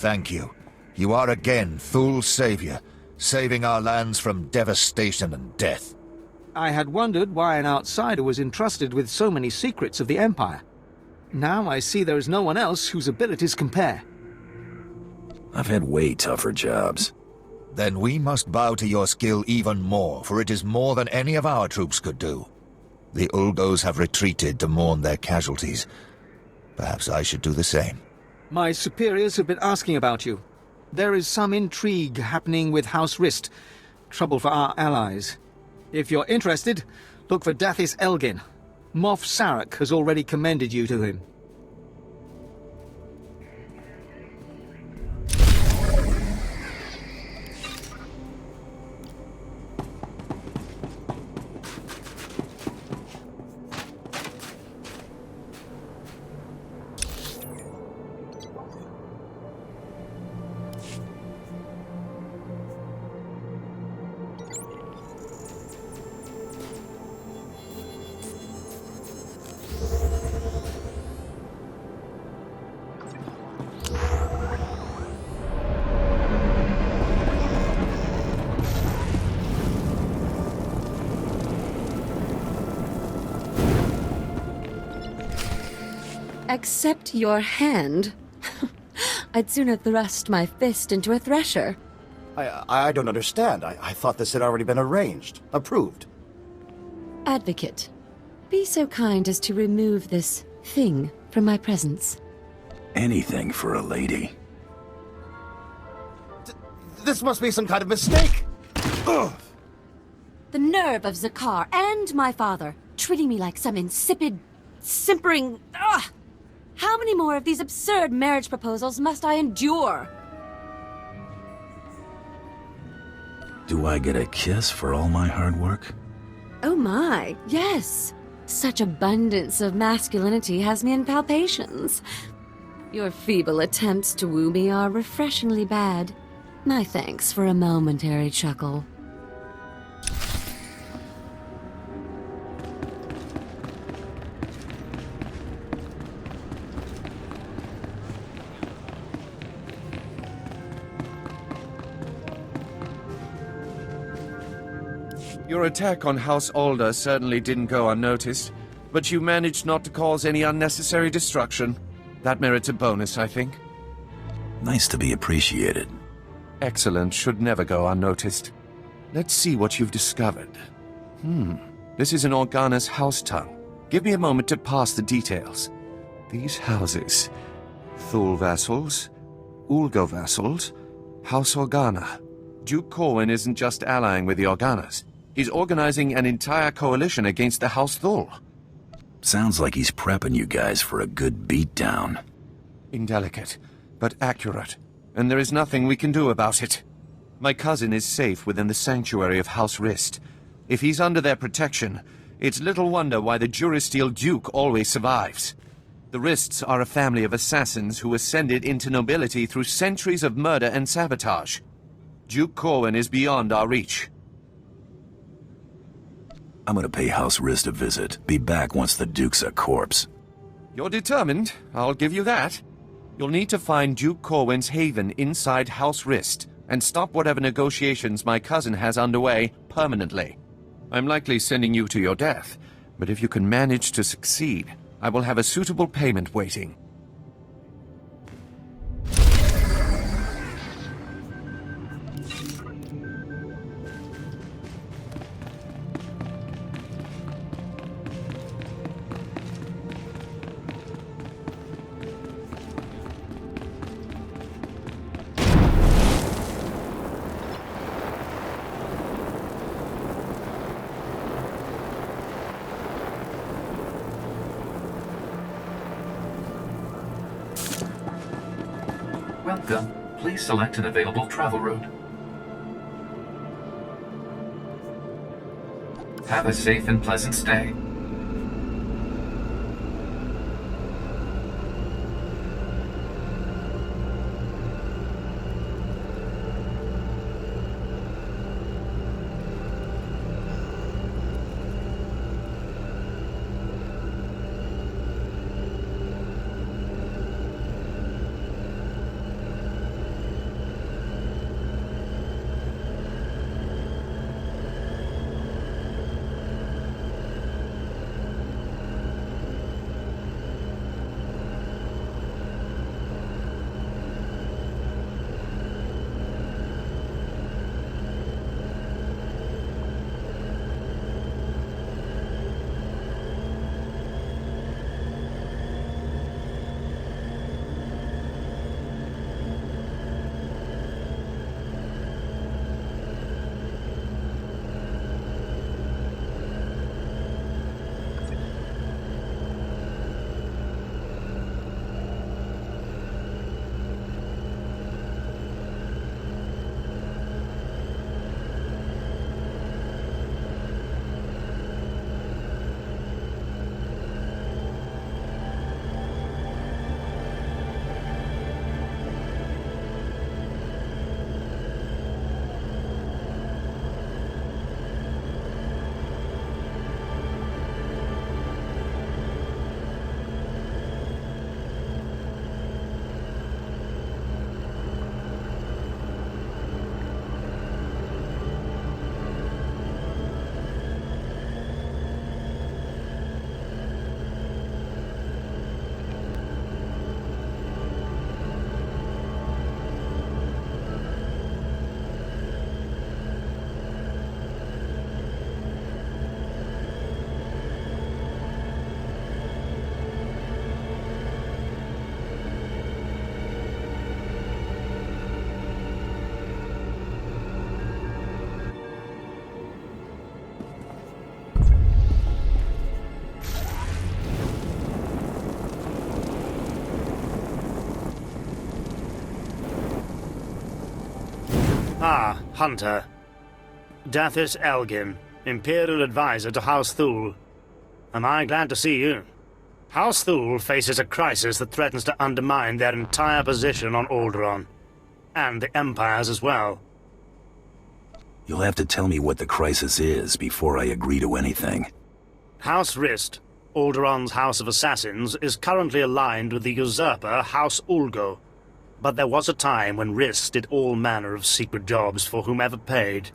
Thank you. You are again Thul's savior, saving our lands from devastation and death. I had wondered why an outsider was entrusted with so many secrets of the Empire. Now I see there is no one else whose abilities compare. I've had way tougher jobs. Then we must bow to your skill even more, for it is more than any of our troops could do. The Ulgos have retreated to mourn their casualties. Perhaps I should do the same. My superiors have been asking about you. There is some intrigue happening with House Rist. Trouble for our allies. If you're interested, look for Dathis Elgin. Moff Sarek has already commended you to him. Accept your hand? I'd sooner thrust my fist into a thresher. I don't understand. I thought this had already been arranged, approved. Advocate, be so kind as to remove this thing from my presence. Anything for a lady. This must be some kind of mistake! Ugh. The nerve of Zakar and my father, treating me like some insipid, simpering... Ugh! How many more of these absurd marriage proposals must I endure? Do I get a kiss for all my hard work? Oh my, yes. Such abundance of masculinity has me in palpitations. Your feeble attempts to woo me are refreshingly bad. My thanks for a momentary chuckle. Your attack on House Alder certainly didn't go unnoticed, but you managed not to cause any unnecessary destruction. That merits a bonus, I think. Nice to be appreciated. Excellence should never go unnoticed. Let's see what you've discovered. This is an Organa's house tongue. Give me a moment to pass the details. These houses. Thule vassals, Ulgo vassals, House Organa. Duke Corwin isn't just allying with the Organas. He's organizing an entire coalition against the House Thule. Sounds like he's prepping you guys for a good beatdown. Indelicate, but accurate, and there is nothing we can do about it. My cousin is safe within the sanctuary of House Rist. If he's under their protection, it's little wonder why the Durasteel Duke always survives. The Rists are a family of assassins who ascended into nobility through centuries of murder and sabotage. Duke Corwin is beyond our reach. I'm gonna pay House Rist a visit. Be back once the Duke's a corpse. You're determined, I'll give you that. You'll need to find Duke Corwin's haven inside House Rist, and stop whatever negotiations my cousin has underway permanently. I'm likely sending you to your death, but if you can manage to succeed, I will have a suitable payment waiting. Welcome. Please select an available travel route. Have a safe and pleasant stay. Ah, Hunter. Dathis Elgin, Imperial Advisor to House Thule. Am I glad to see you? House Thule faces a crisis that threatens to undermine their entire position on Alderaan. And the Empire's as well. You'll have to tell me what the crisis is before I agree to anything. House Rist, Alderaan's House of Assassins, is currently aligned with the usurper House Ulgo. But there was a time when Rist did all manner of secret jobs for whomever paid.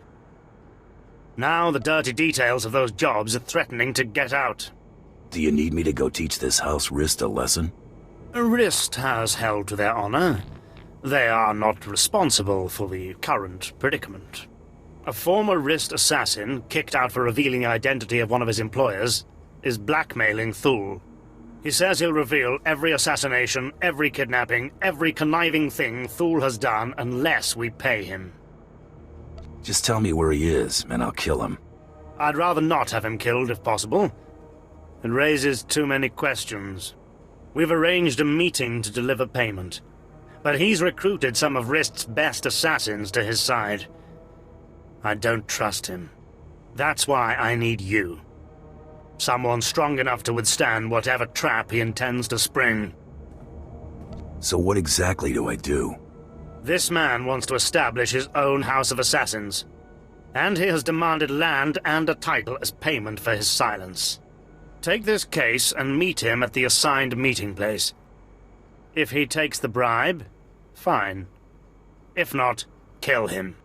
Now the dirty details of those jobs are threatening to get out. Do you need me to go teach this house Rist a lesson? Rist has held to their honor. They are not responsible for the current predicament. A former Rist assassin, kicked out for revealing the identity of one of his employers, is blackmailing Thule. He says he'll reveal every assassination, every kidnapping, every conniving thing Thule has done unless we pay him. Just tell me where he is, and I'll kill him. I'd rather not have him killed, if possible. It raises too many questions. We've arranged a meeting to deliver payment, but he's recruited some of Rist's best assassins to his side. I don't trust him. That's why I need you. Someone strong enough to withstand whatever trap he intends to spring. So what exactly do I do? This man wants to establish his own house of assassins, and he has demanded land and a title as payment for his silence. Take this case and meet him at the assigned meeting place. If he takes the bribe, fine. If not, kill him.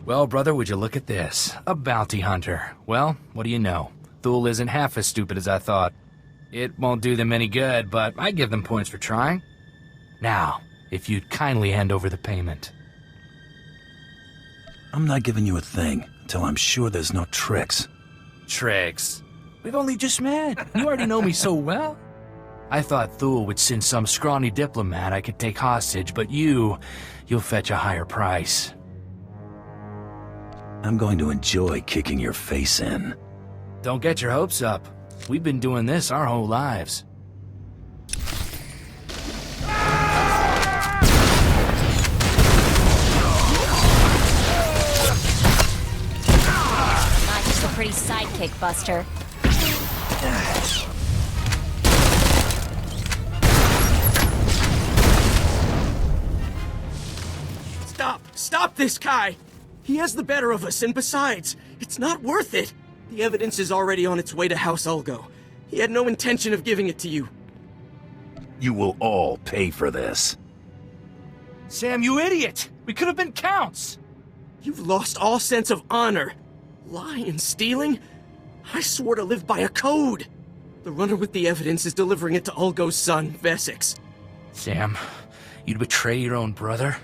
Well, brother, would you look at this? A bounty hunter. Well, what do you know? Thule isn't half as stupid as I thought. It won't do them any good, but I give them points for trying. Now, if you'd kindly hand over the payment. I'm not giving you a thing until I'm sure there's no tricks. Tricks? We've only just met. You already know me so well. I thought Thule would send some scrawny diplomat I could take hostage, but you'll fetch a higher price. I'm going to enjoy kicking your face in. Don't get your hopes up. We've been doing this our whole lives. Not just a pretty sidekick, Buster. Stop this guy! He has the better of us, and besides, it's not worth it. The evidence is already on its way to House Ulgo. He had no intention of giving it to you. You will all pay for this. Sam, you idiot! We could have been counts! You've lost all sense of honor. Lying and stealing? I swore to live by a code. The runner with the evidence is delivering it to Ulgo's son, Vesix. Sam, you'd betray your own brother?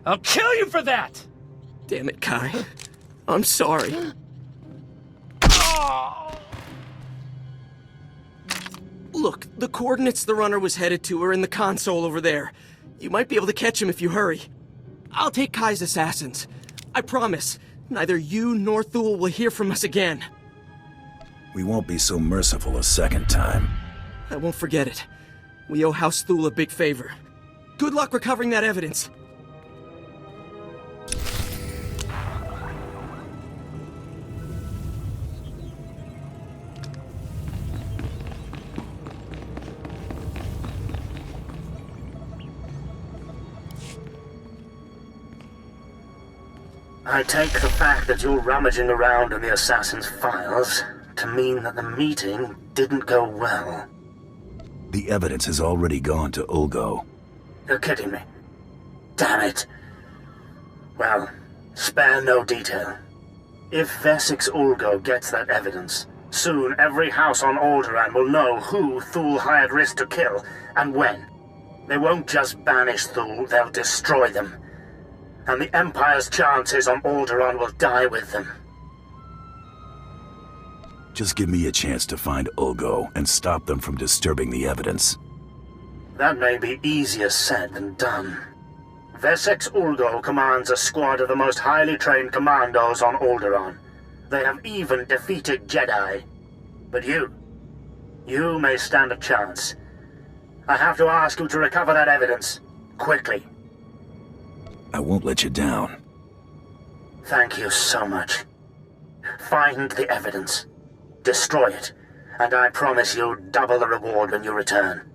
I'll kill you for that! Damn it, Kai. I'm sorry. Look, the coordinates the runner was headed to are in the console over there. You might be able to catch him if you hurry. I'll take Kai's assassins. I promise, neither you nor Thule will hear from us again. We won't be so merciful a second time. I won't forget it. We owe House Thule a big favor. Good luck recovering that evidence. I take the fact that you're rummaging around in the assassin's files to mean that the meeting didn't go well. The evidence has already gone to Ulgo. You're kidding me. Damn it. Well, spare no detail. If Vesix Ulgo gets that evidence, soon every house on Alderaan will know who Thule hired Risk to kill, and when. They won't just banish Thule, they'll destroy them. And the Empire's chances on Alderaan will die with them. Just give me a chance to find Ulgo and stop them from disturbing the evidence. That may be easier said than done. Vesix Ulgo commands a squad of the most highly trained commandos on Alderaan. They have even defeated Jedi. But you may stand a chance. I have to ask you to recover that evidence. Quickly. I won't let you down. Thank you so much. Find the evidence. Destroy it. And I promise you double the reward when you return.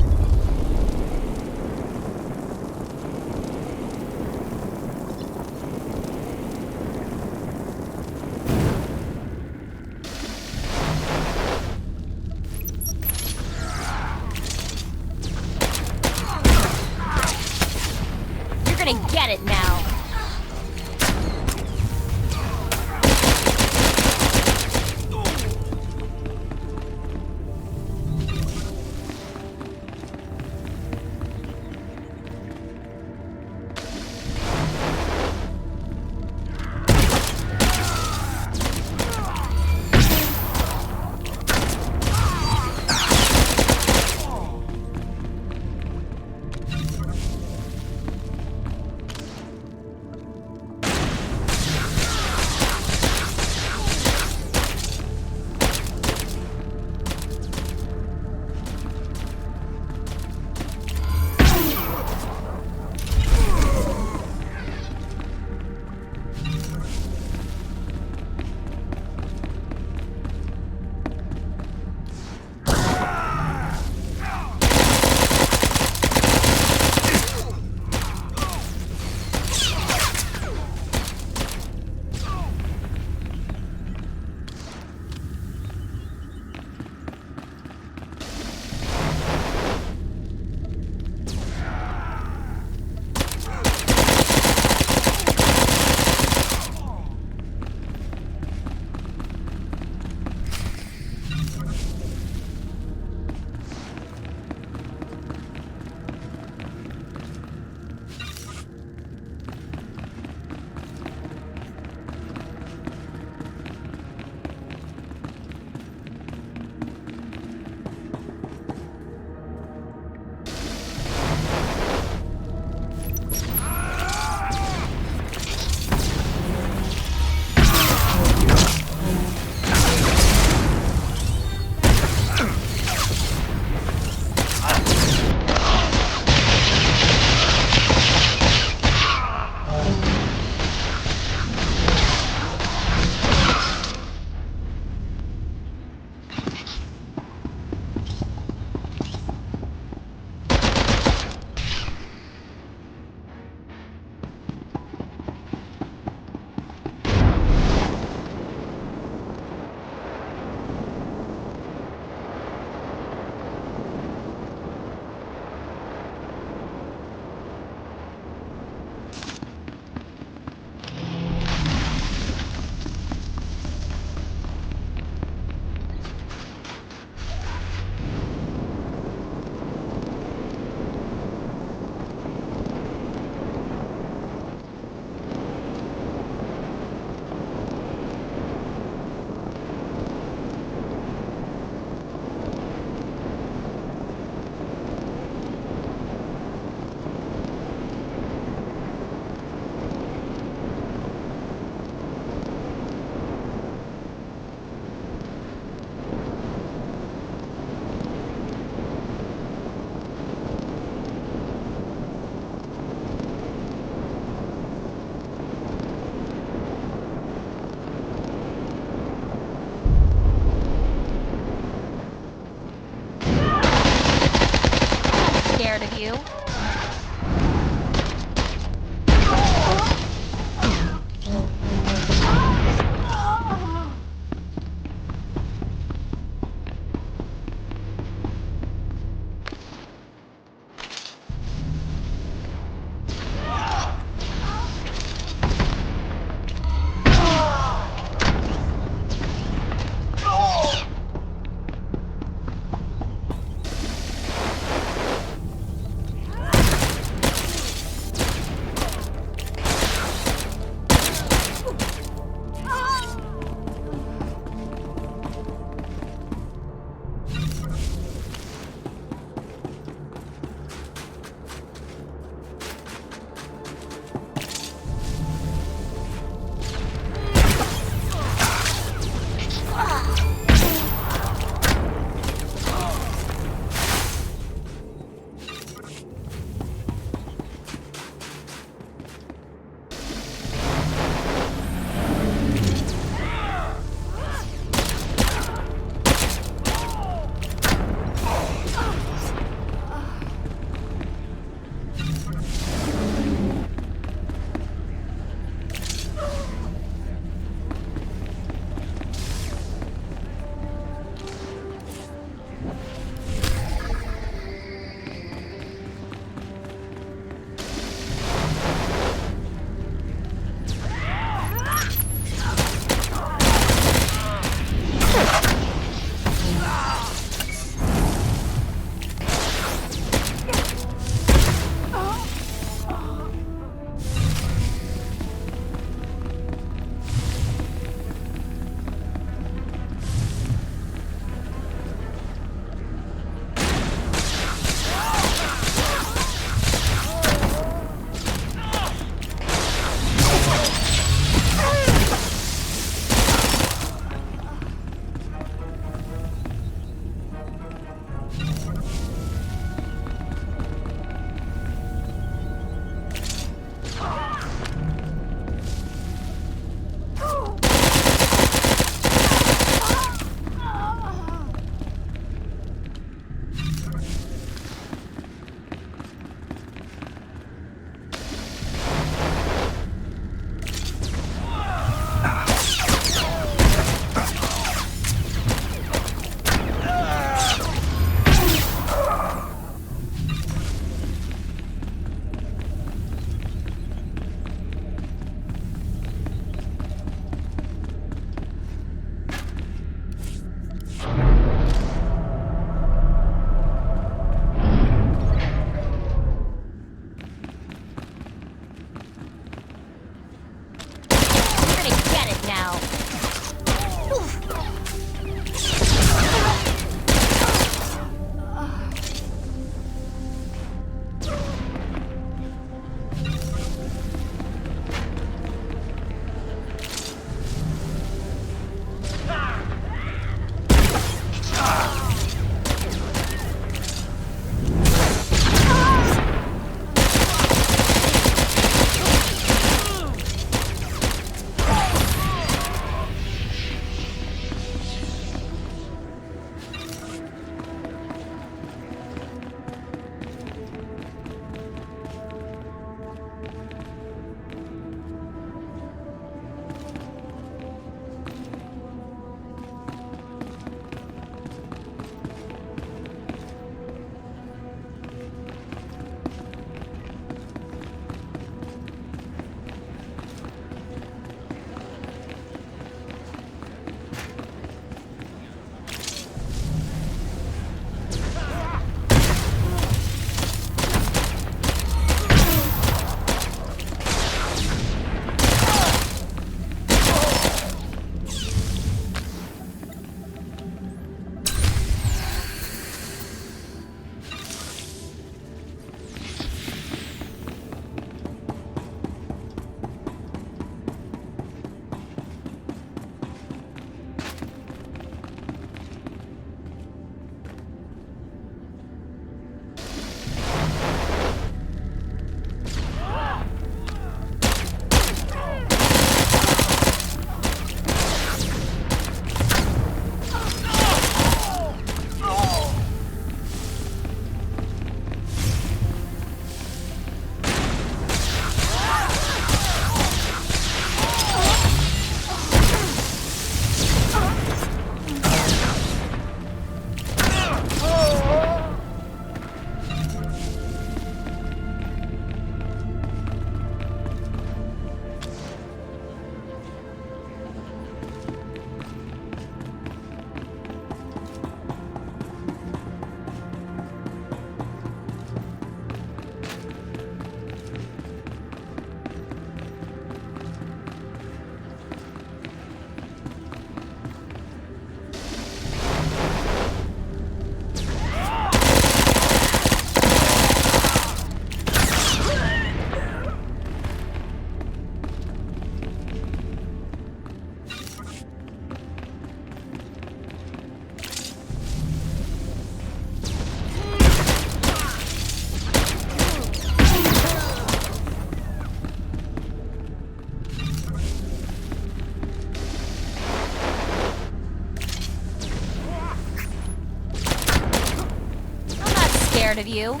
scared of you.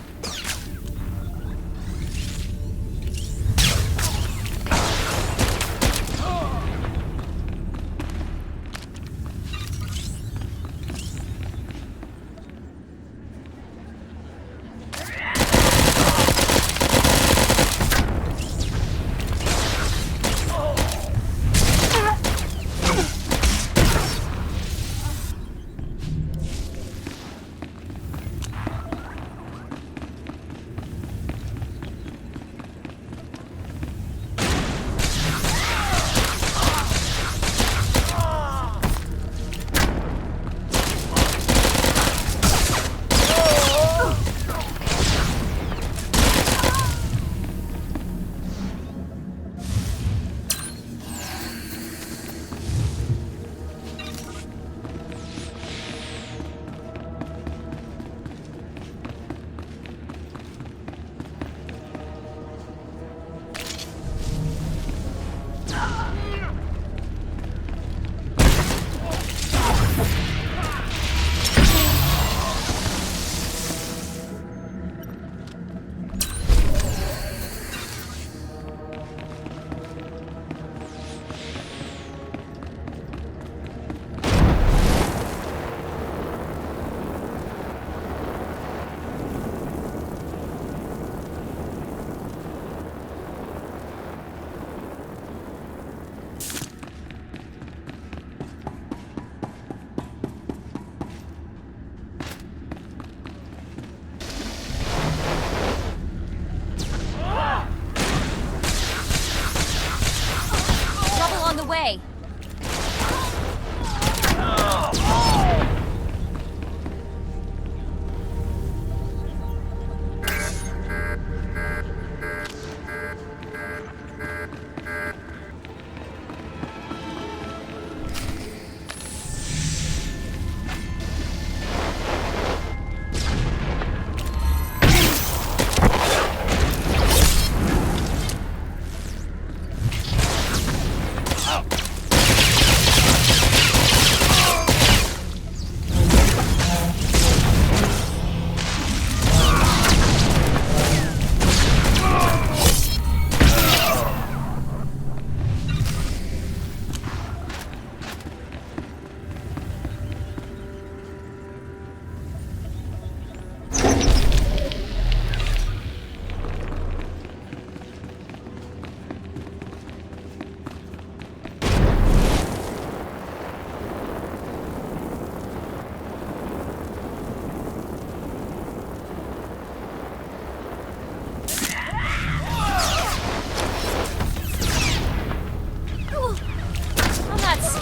Way.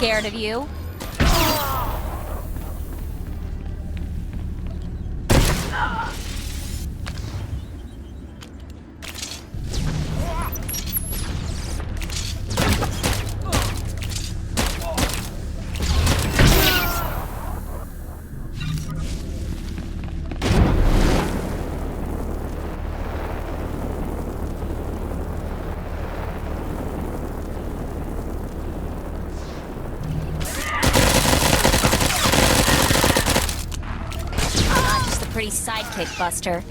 Scared of you. Pretty sidekick, Buster.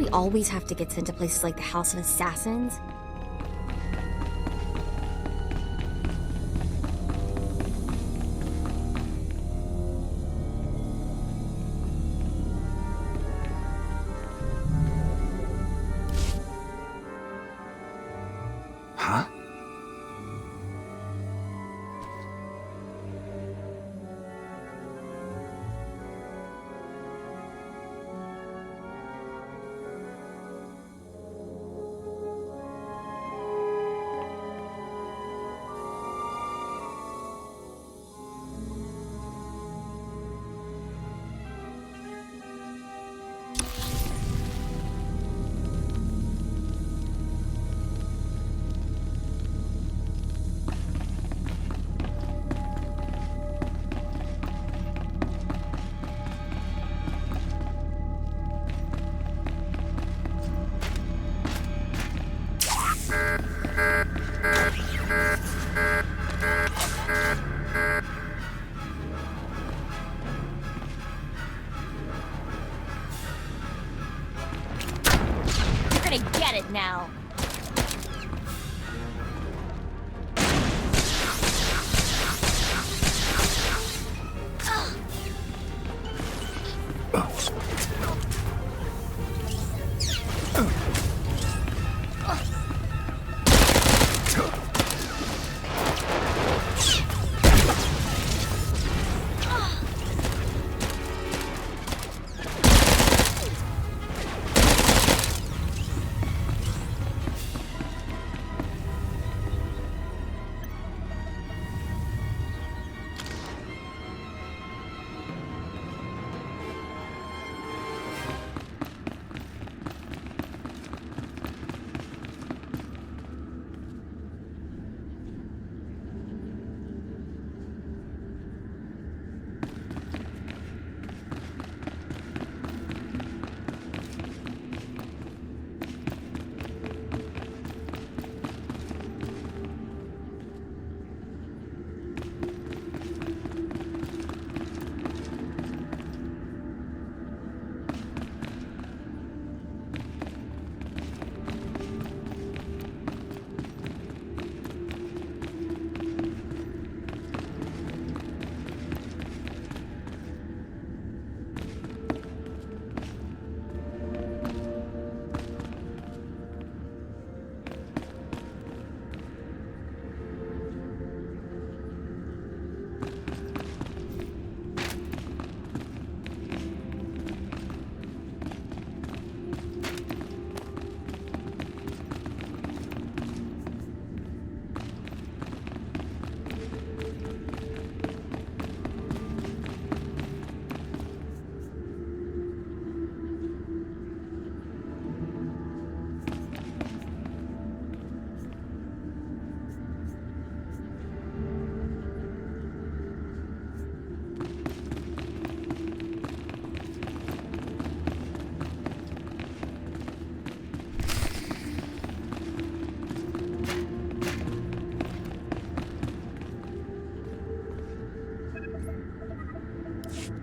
we always have to get sent to places like the House of Assassins? Huh? You're gonna get it now.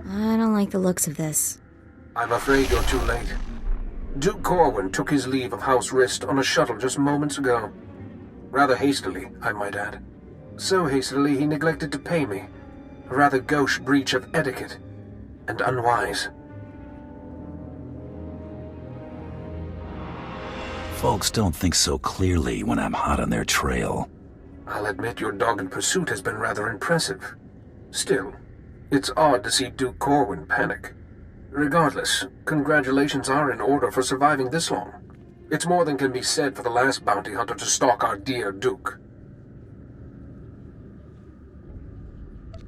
I don't like the looks of this. I'm afraid you're too late. Duke Corwin took his leave of House Rist on a shuttle just moments ago. Rather hastily, I might add. So hastily he neglected to pay me. A rather gauche breach of etiquette. And unwise. Folks don't think so clearly when I'm hot on their trail. I'll admit your dogged pursuit has been rather impressive. Still, it's odd to see Duke Corwin panic. Regardless, congratulations are in order for surviving this long. It's more than can be said for the last bounty hunter to stalk our dear Duke.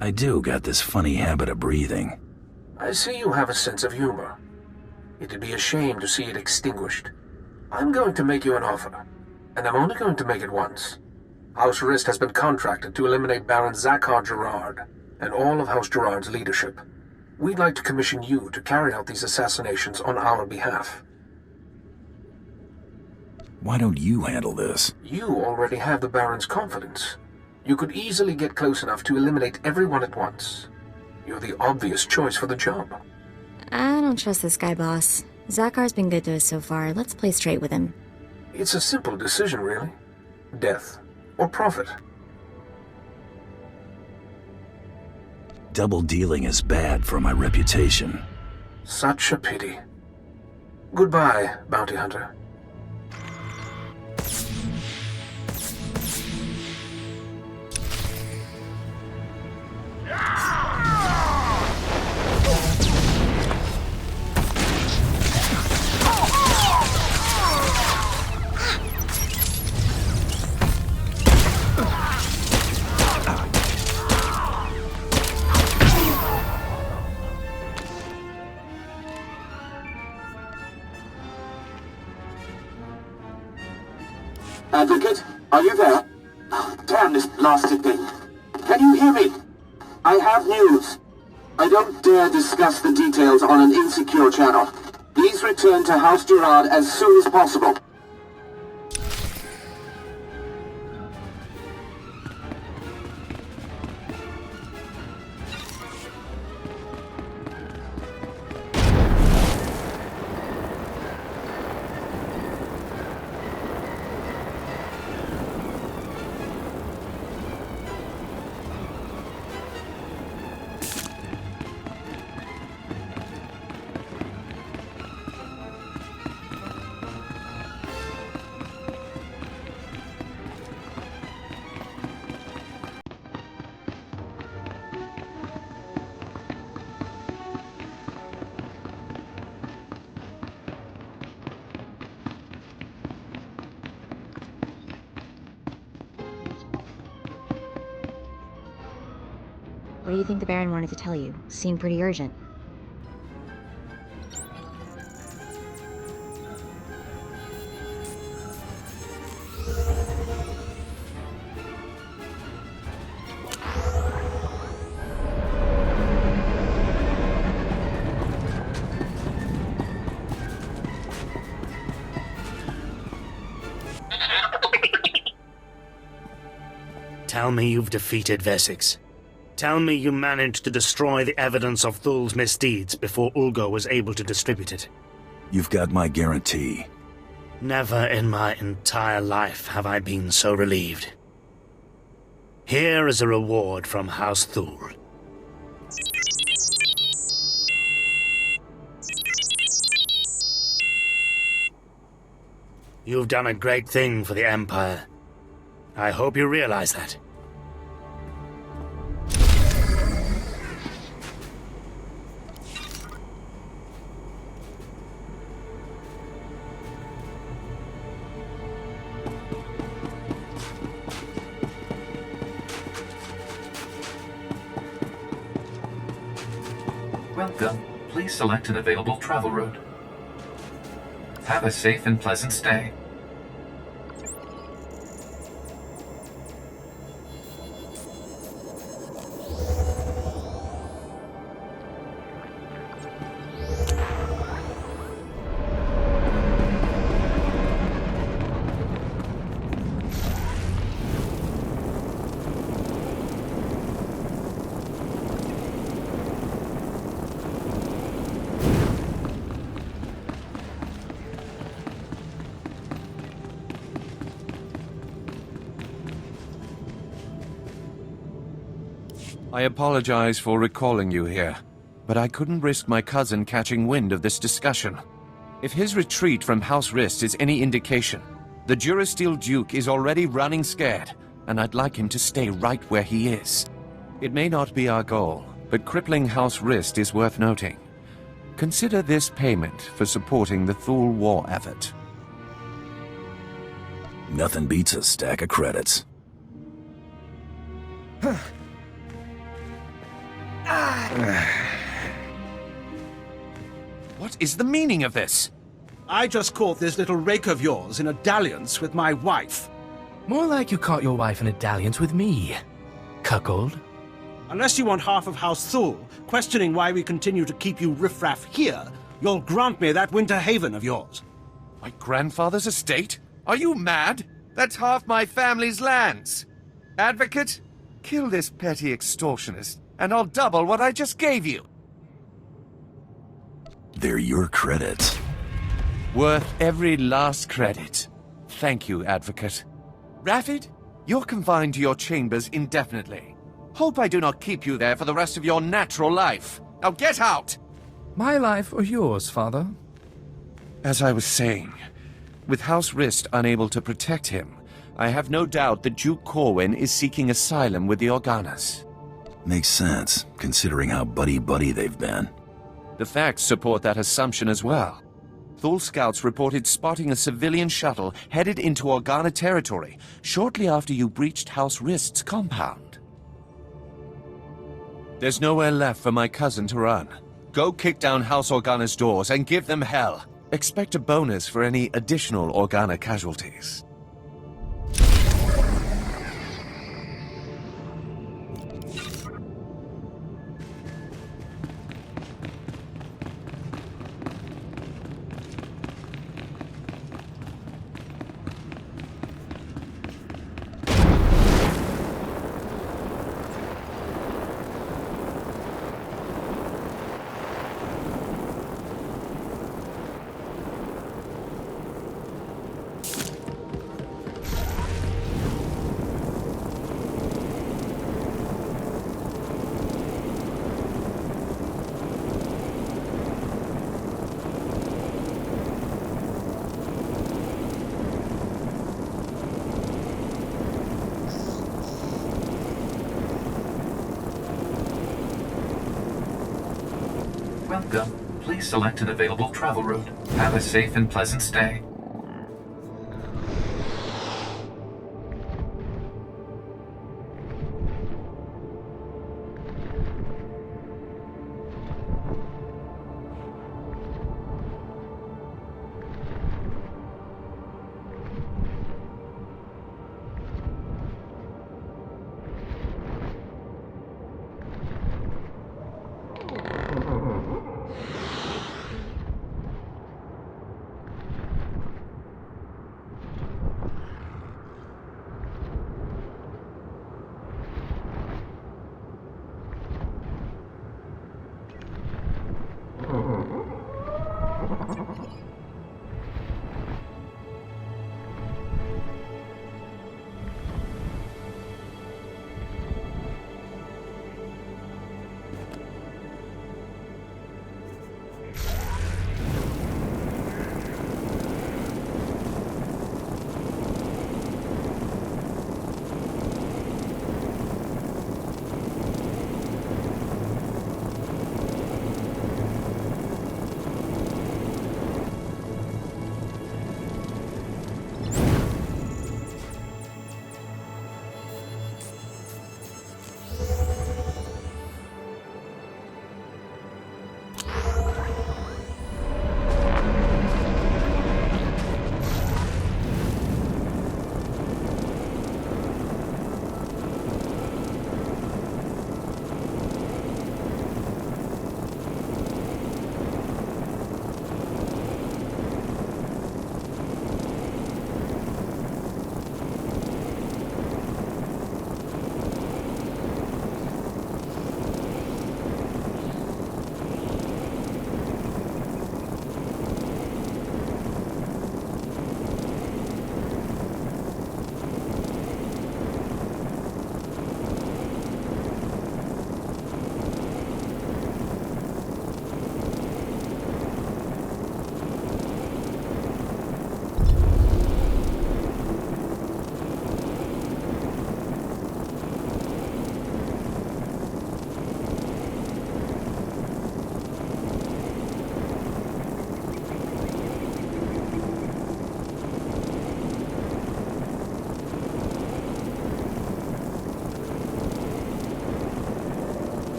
I do got this funny habit of breathing. I see you have a sense of humor. It'd be a shame to see it extinguished. I'm going to make you an offer, and I'm only going to make it once. House Rist has been contracted to eliminate Baron Zakhar Gerard and all of House Gerard's leadership. We'd like to commission you to carry out these assassinations on our behalf. Why don't you handle this? You already have the Baron's confidence. You could easily get close enough to eliminate everyone at once. You're the obvious choice for the job. I don't trust this guy, boss. Zakhar's been good to us so far. Let's play straight with him. It's a simple decision, really. Death or profit. Double dealing is bad for my reputation. Such a pity. Goodbye, Bounty Hunter. Advocate, are you there? Oh, damn this blasted thing. Can you hear me? I have news. I don't dare discuss the details on an insecure channel. Please return to House Gerard as soon as possible. What do you think the Baron wanted to tell you? Seemed pretty urgent. Tell me you've defeated Wessex. Tell me you managed to destroy the evidence of Thul's misdeeds before Ulgo was able to distribute it. You've got my guarantee. Never in my entire life have I been so relieved. Here is a reward from House Thul. You've done a great thing for the Empire. I hope you realize that. Welcome. Please select an available travel route. Have a safe and pleasant stay. I apologize for recalling you here, but I couldn't risk my cousin catching wind of this discussion. If his retreat from House Rist is any indication, the Durasteel Duke is already running scared, and I'd like him to stay right where he is. It may not be our goal, but crippling House Rist is worth noting. Consider this payment for supporting the Thul war effort. Nothing beats a stack of credits. What is the meaning of this? I just caught this little rake of yours in a dalliance with my wife. More like you caught your wife in a dalliance with me, cuckold. Unless you want half of House Thul, questioning why we continue to keep you riffraff here, you'll grant me that winter haven of yours. My grandfather's estate? Are you mad? That's half my family's lands. Advocate, kill this petty extortionist, and I'll double what I just gave you. They're your credits. Worth every last credit. Thank you, Advocate. Raffid, you're confined to your chambers indefinitely. Hope I do not keep you there for the rest of your natural life. Now get out! My life or yours, Father? As I was saying, with House Rist unable to protect him, I have no doubt that Duke Corwin is seeking asylum with the Organas. Makes sense, considering how buddy-buddy they've been. The facts support that assumption as well. Thule scouts reported spotting a civilian shuttle headed into Organa territory shortly after you breached House Rist's compound. There's nowhere left for my cousin to run. Go kick down House Organa's doors and give them hell. Expect a bonus for any additional Organa casualties. Welcome. Please select an available travel route. Have a safe and pleasant stay.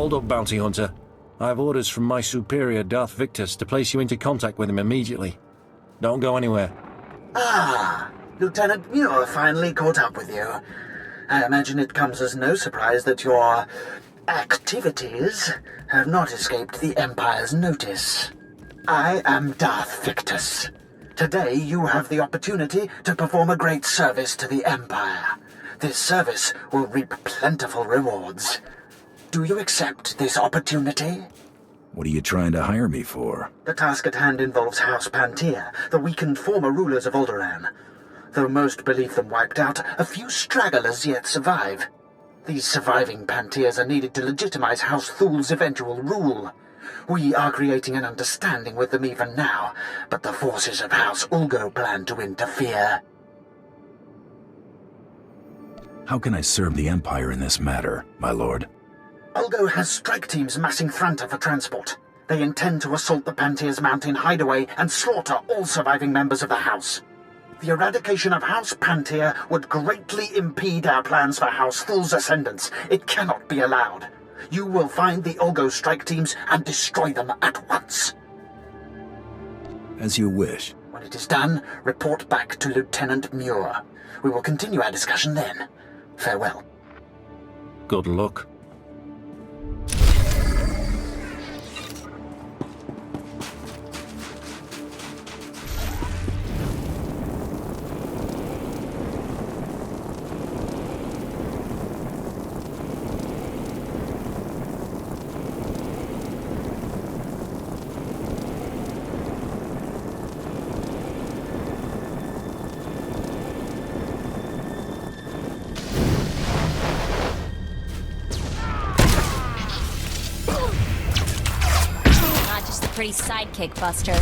Hold up, Bounty Hunter. I have orders from my superior, Darth Victus, to place you into contact with him immediately. Don't go anywhere. Ah, Lieutenant Muir finally caught up with you. I imagine it comes as no surprise that your activities have not escaped the Empire's notice. I am Darth Victus. Today you have the opportunity to perform a great service to the Empire. This service will reap plentiful rewards. Do you accept this opportunity? What are you trying to hire me for? The task at hand involves House Pantea, the weakened former rulers of Alderaan. Though most believe them wiped out, a few stragglers yet survive. These surviving Panteas are needed to legitimize House Thul's eventual rule. We are creating an understanding with them even now, but the forces of House Ulgo plan to interfere. How can I serve the Empire in this matter, my lord? Ulgo has strike teams massing Vanth'thar for transport. They intend to assault the Pantea's mountain hideaway and slaughter all surviving members of the House. The eradication of House Pantea would greatly impede our plans for House Thul's ascendance. It cannot be allowed. You will find the Ulgo strike teams and destroy them at once. As you wish. When it is done, report back to Lieutenant Muir. We will continue our discussion then. Farewell. Good luck. Pretty sidekick, Buster.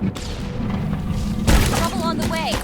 Trouble on the way.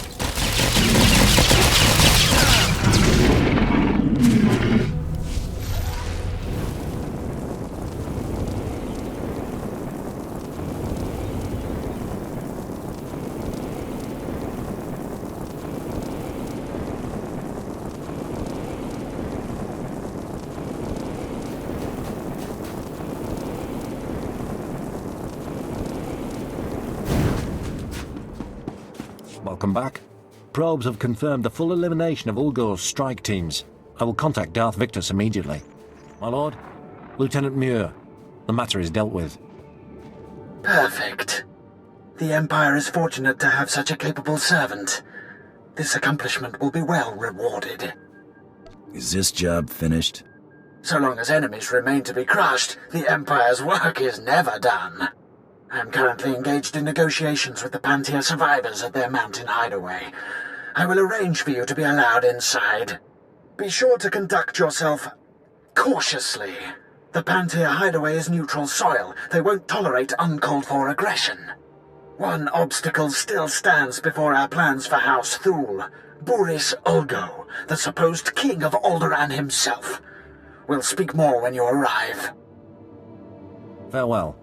Welcome back. Probes have confirmed the full elimination of Ulgo's strike teams. I will contact Darth Victus immediately. My lord, Lieutenant Muir, the matter is dealt with. Perfect. The Empire is fortunate to have such a capable servant. This accomplishment will be well rewarded. Is this job finished? So long as enemies remain to be crushed, the Empire's work is never done. I'm currently engaged in negotiations with the Panth'thar survivors at their mountain hideaway. I will arrange for you to be allowed inside. Be sure to conduct yourself cautiously. The Panth'thar hideaway is neutral soil. They won't tolerate uncalled-for aggression. One obstacle still stands before our plans for House Thule. Boris Ulgo, the supposed king of Alderaan himself. We'll speak more when you arrive. Farewell.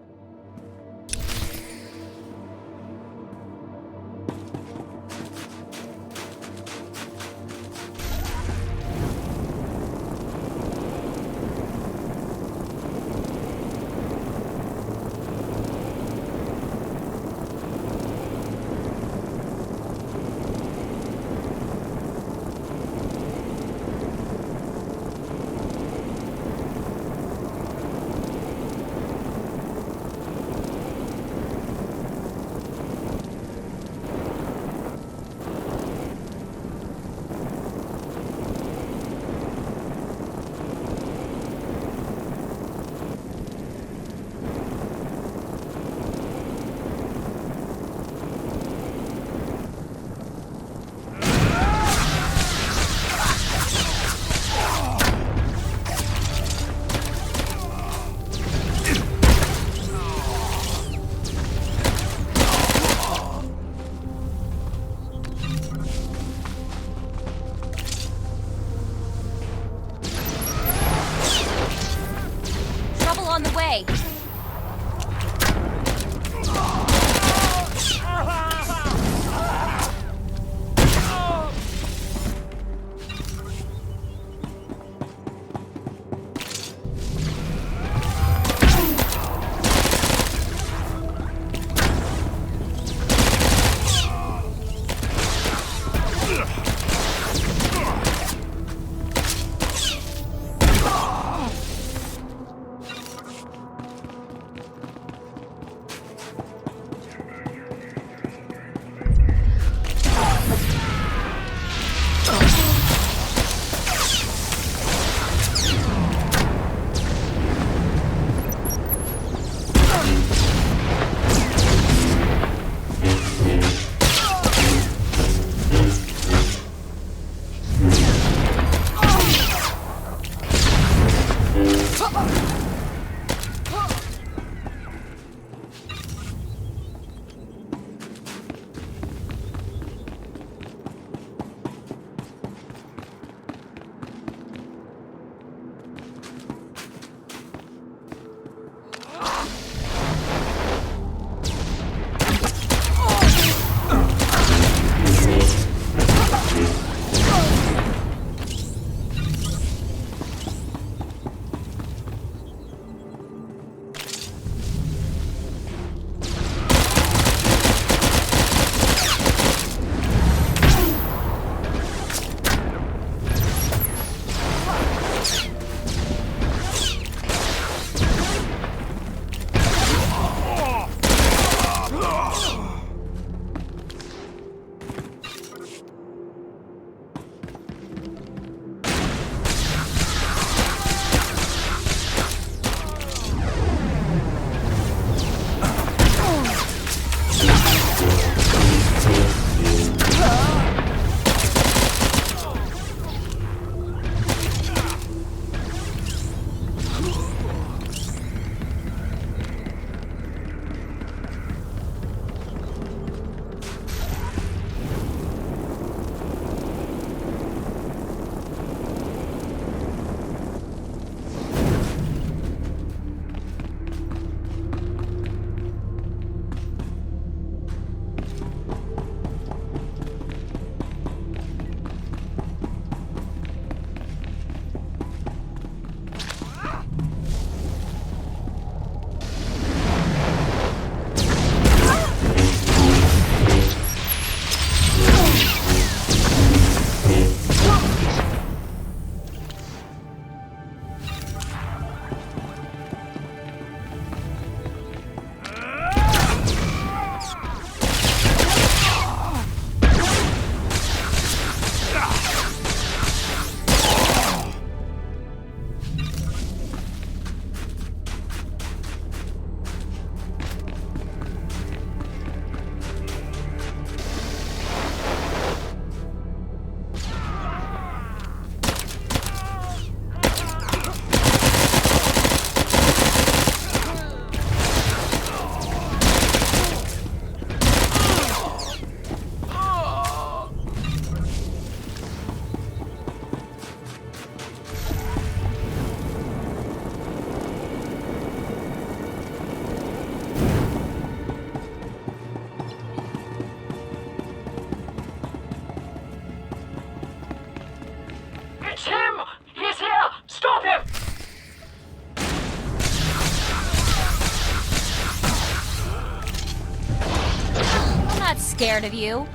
scared of you.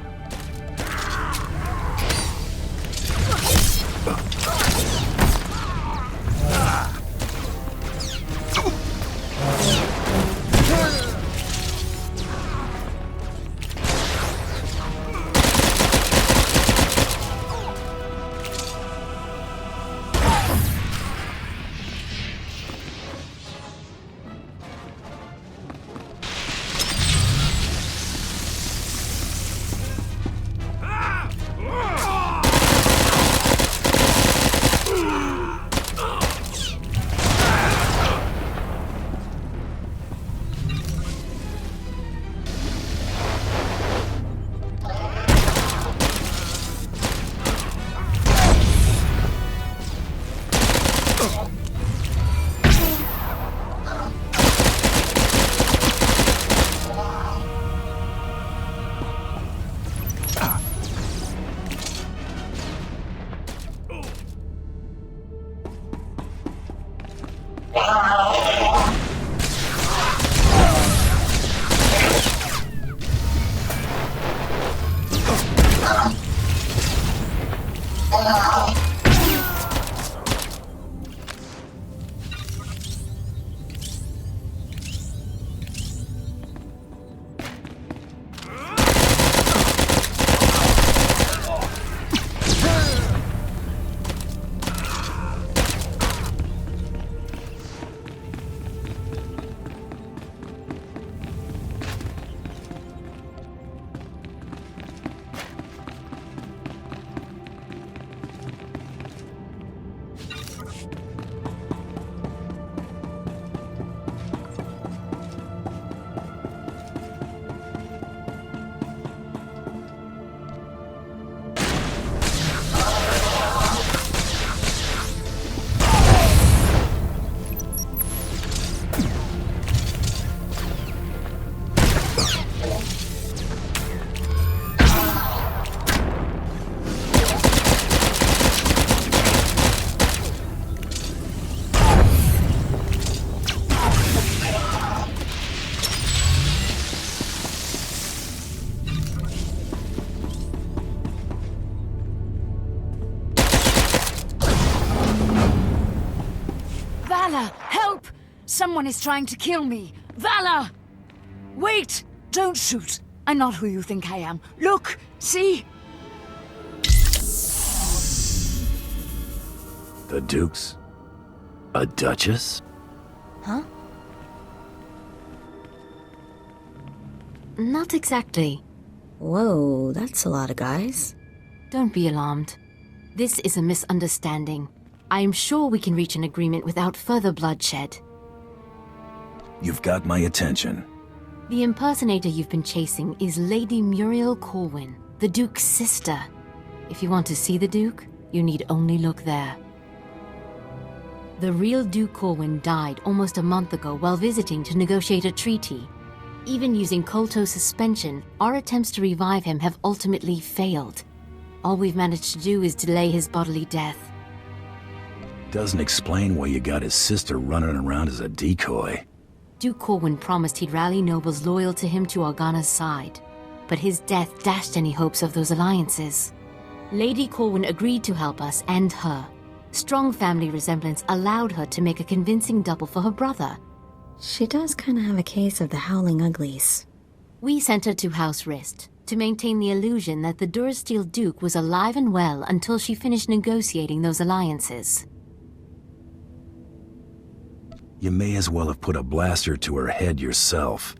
Valor, help! Someone is trying to kill me. Valor! Wait! Don't shoot. I'm not who you think I am. Look! See? The Duke's a duchess? Huh? Not exactly. Whoa, that's a lot of guys. Don't be alarmed. This is a misunderstanding. I am sure we can reach an agreement without further bloodshed. You've got my attention. The impersonator you've been chasing is Lady Muriel Corwin, the Duke's sister. If you want to see the Duke, you need only look there. The real Duke Corwin died almost a month ago while visiting to negotiate a treaty. Even using Kolto suspension, our attempts to revive him have ultimately failed. All we've managed to do is delay his bodily death. Doesn't explain why you got his sister running around as a decoy. Duke Corwin promised he'd rally nobles loyal to him to Organa's side, but his death dashed any hopes of those alliances. Lady Corwin agreed to help us and her. Strong family resemblance allowed her to make a convincing double for her brother. She does kind of have a case of the Howling Uglies. We sent her to House Rist to maintain the illusion that the Durasteel Duke was alive and well until she finished negotiating those alliances. You may as well have put a blaster to her head yourself.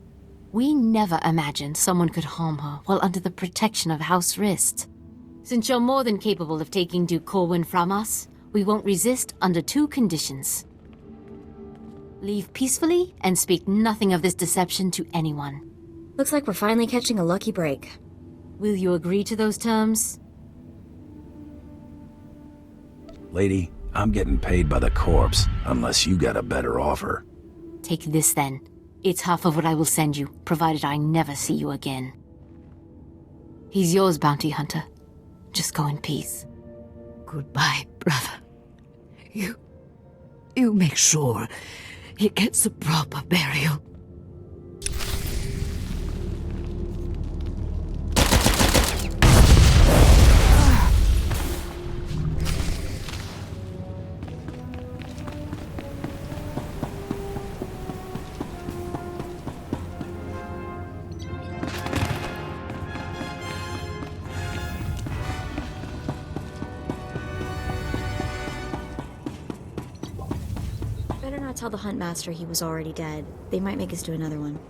We never imagined someone could harm her while under the protection of House Rist. Since you're more than capable of taking Duke Corwin from us, we won't resist under 2 conditions. Leave peacefully and speak nothing of this deception to anyone. Looks like we're finally catching a lucky break. Will you agree to those terms? Lady, I'm getting paid by the corpse, unless you got a better offer. Take this then. It's half of what I will send you, provided I never see you again. He's yours, Bounty Hunter. Just go in peace. Goodbye, brother. You make sure he gets a proper burial. tell the Huntmaster he was already dead. They might make us do another one.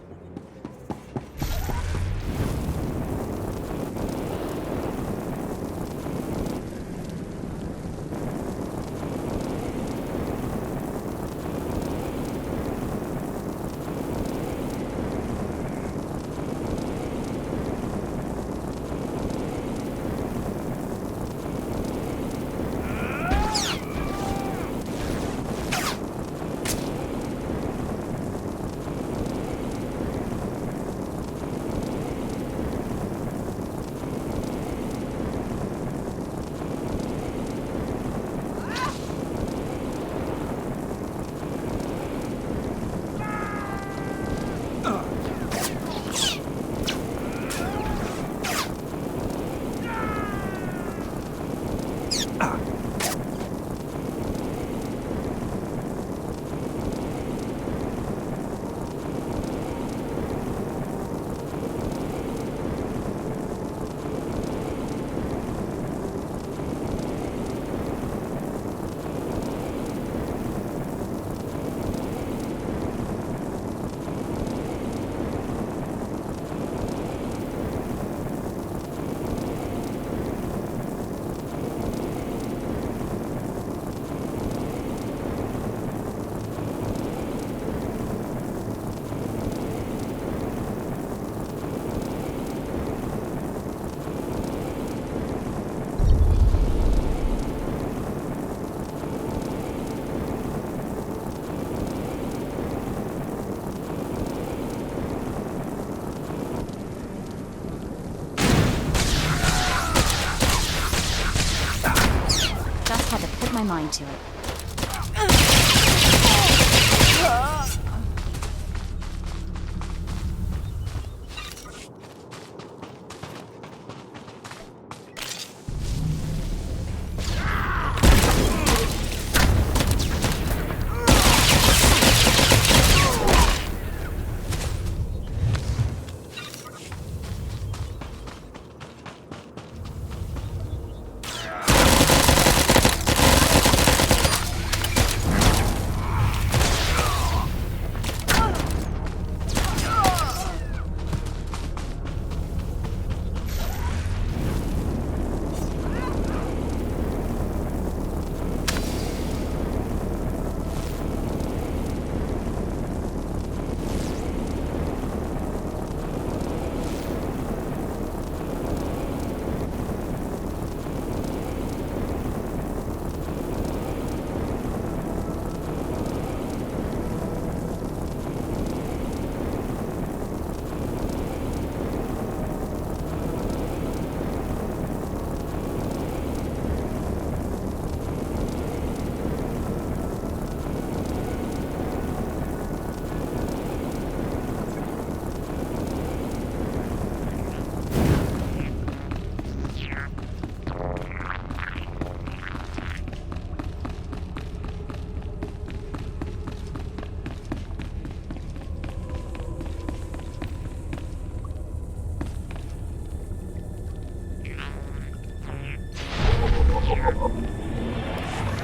My mind to it.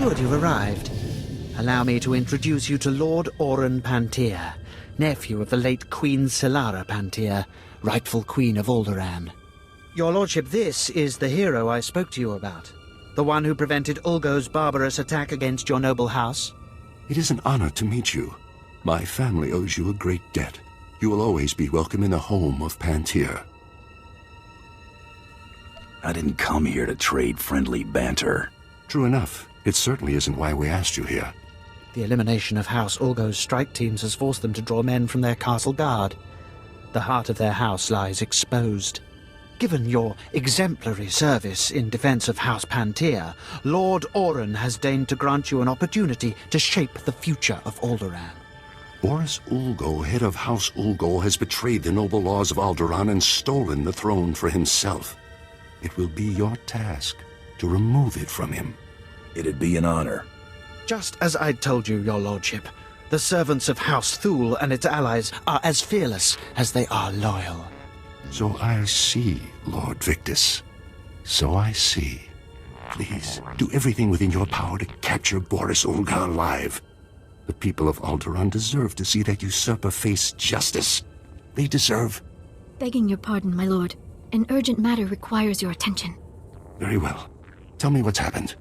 Good, you've arrived. Allow me to introduce you to Lord Alderaan Pantir, nephew of the late Queen Solara Pantir, rightful Queen of Alderaan. Your lordship, this is the hero I spoke to you about. The one who prevented Ulgo's barbarous attack against your noble house. It is an honor to meet you. My family owes you a great debt. You will always be welcome in the home of Pantir. I didn't come here to trade friendly banter. True enough. It certainly isn't why we asked you here. The elimination of House Ulgo's strike teams has forced them to draw men from their castle guard. The heart of their house lies exposed. Given your exemplary service in defense of House Pantir, Lord Alderaan has deigned to grant you an opportunity to shape the future of Alderaan. Boris Ulgo, head of House Ulgo, has betrayed the noble laws of Alderaan and stolen the throne for himself. It will be your task to remove it from him. It'd be an honor. Just as I told you, your lordship, the servants of House Thule and its allies are as fearless as they are loyal. So I see, Lord Victus. So I see. Please, do everything within your power to capture Boris Ulga alive. The people of Alderaan deserve to see that usurper face justice. They deserve... Begging your pardon, my lord. An urgent matter requires your attention. Very well. Tell me what's happened.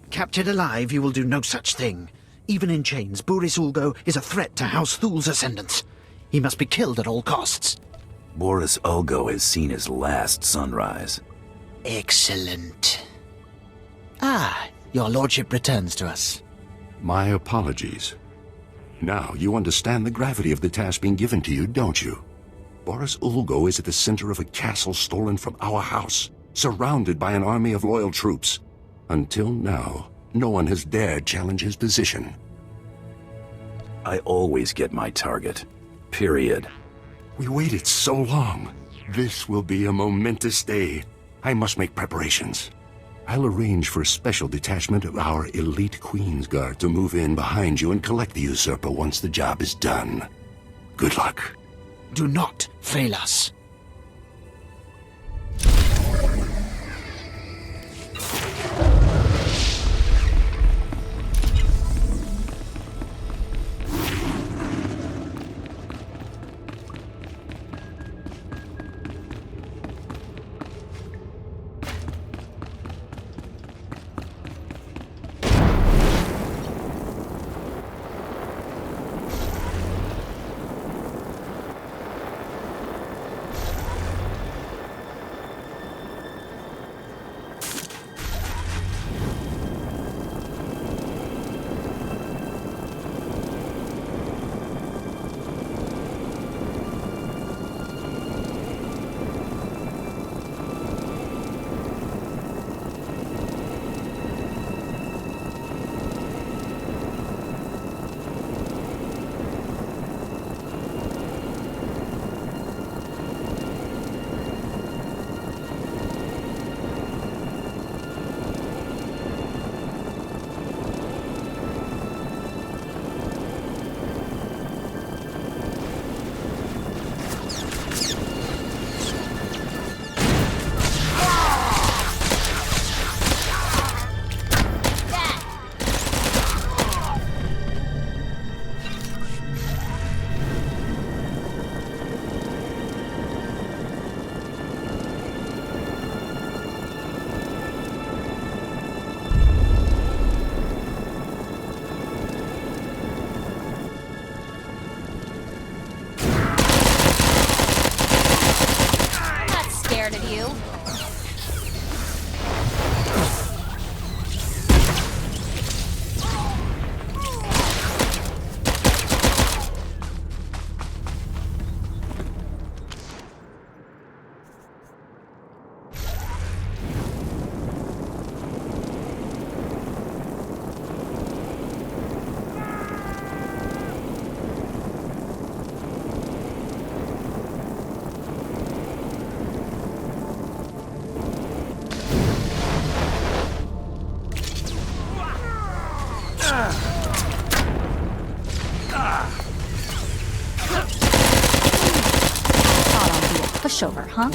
Captured alive, you will do no such thing. Even in chains, Boris Ulgo is a threat to House Thul's ascendants. He must be killed at all costs. Boris Ulgo has seen his last sunrise. Excellent. Ah, your lordship returns to us. My apologies. Now you understand the gravity of the task being given to you, don't you? Boris Ulgo is at the center of a castle stolen from our house, surrounded by an army of loyal troops. Until now, no one has dared challenge his position. I always get my target. Period. We waited so long. This will be a momentous day. I must make preparations. I'll arrange for a special detachment of our elite Queen's Guard to move in behind you and collect the usurper once the job is done. Good luck. Do not fail us. Pushover, huh?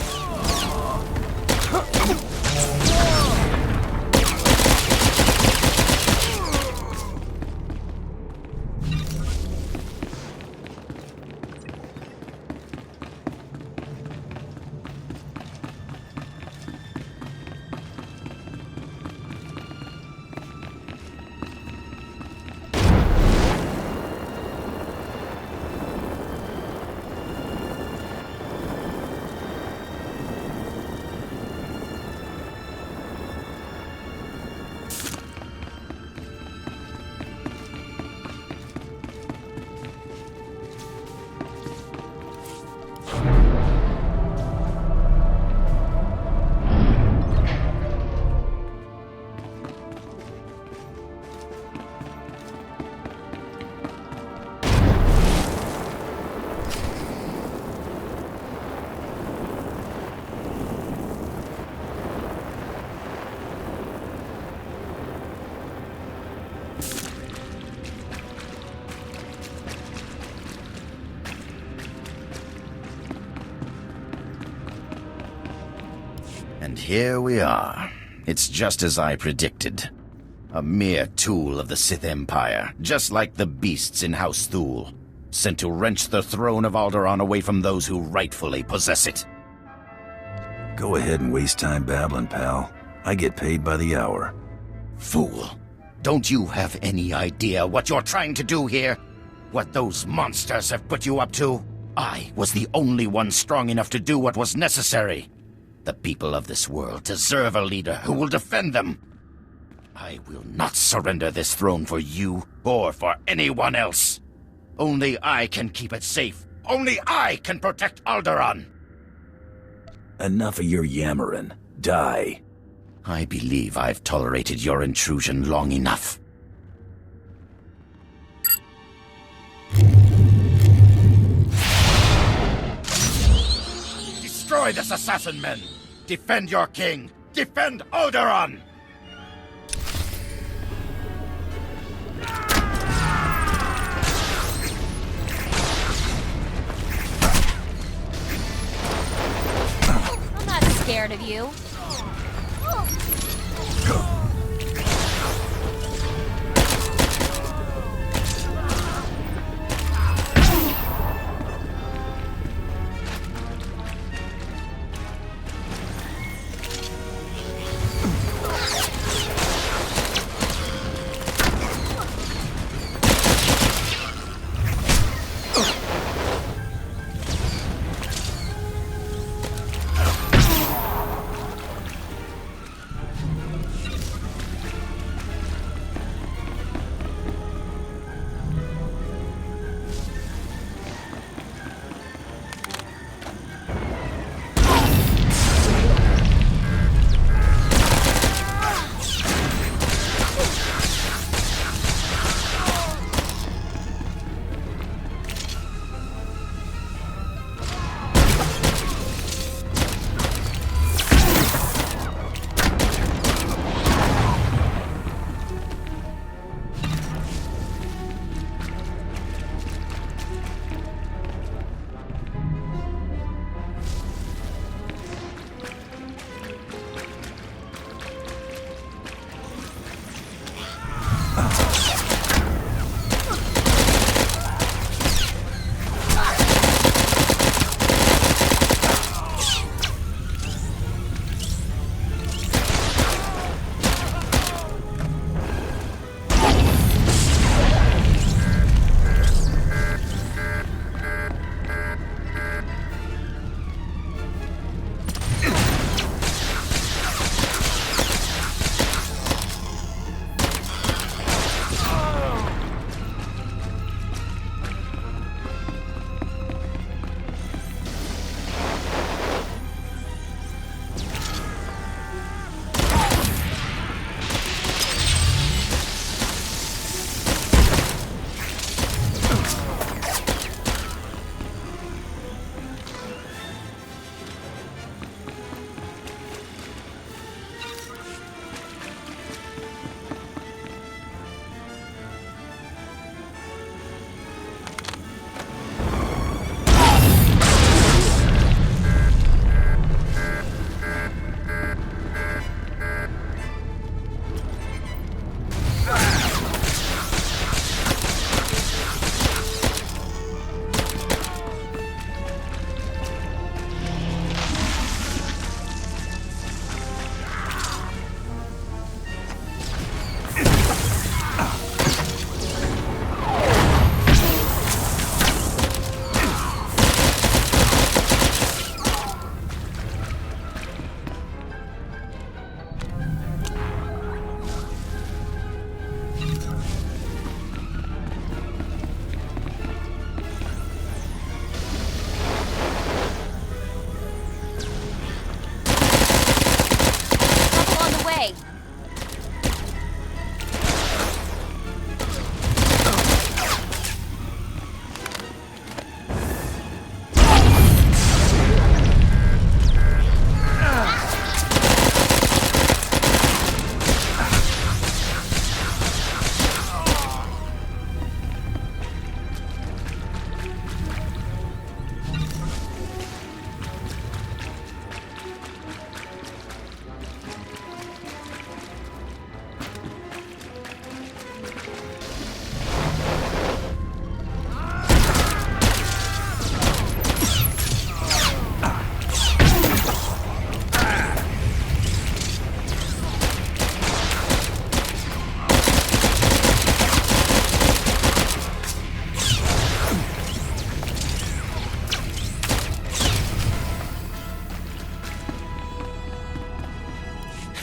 And here we are. It's just as I predicted. A mere tool of the Sith Empire, just like the beasts in House Thule, sent to wrench the throne of Alderaan away from those who rightfully possess it. Go ahead and waste time babbling, pal. I get paid by the hour. Fool. Don't you have any idea what you're trying to do here? What those monsters have put you up to? I was the only one strong enough to do what was necessary. The people of this world deserve a leader who will defend them. I will not surrender this throne for you or for anyone else. Only I can keep it safe. Only I can protect Alderaan. Enough of your yammering. Die. I believe I've tolerated your intrusion long enough. Destroy this assassin men! Defend your king! Defend Alderaan! I'm not scared of you.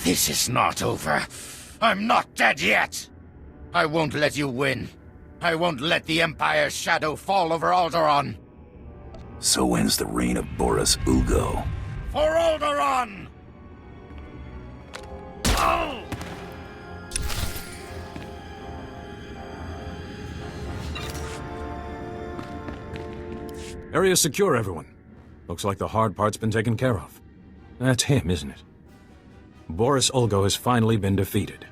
This is not over. I'm not dead yet. I won't let you win. I won't let the Empire's shadow fall over Alderaan. So ends the reign of Boris Ulgo. For Alderaan! Oh! Area secure, everyone. Looks like the hard part's been taken care of. That's him, isn't it? Boris Ulgo has finally been defeated.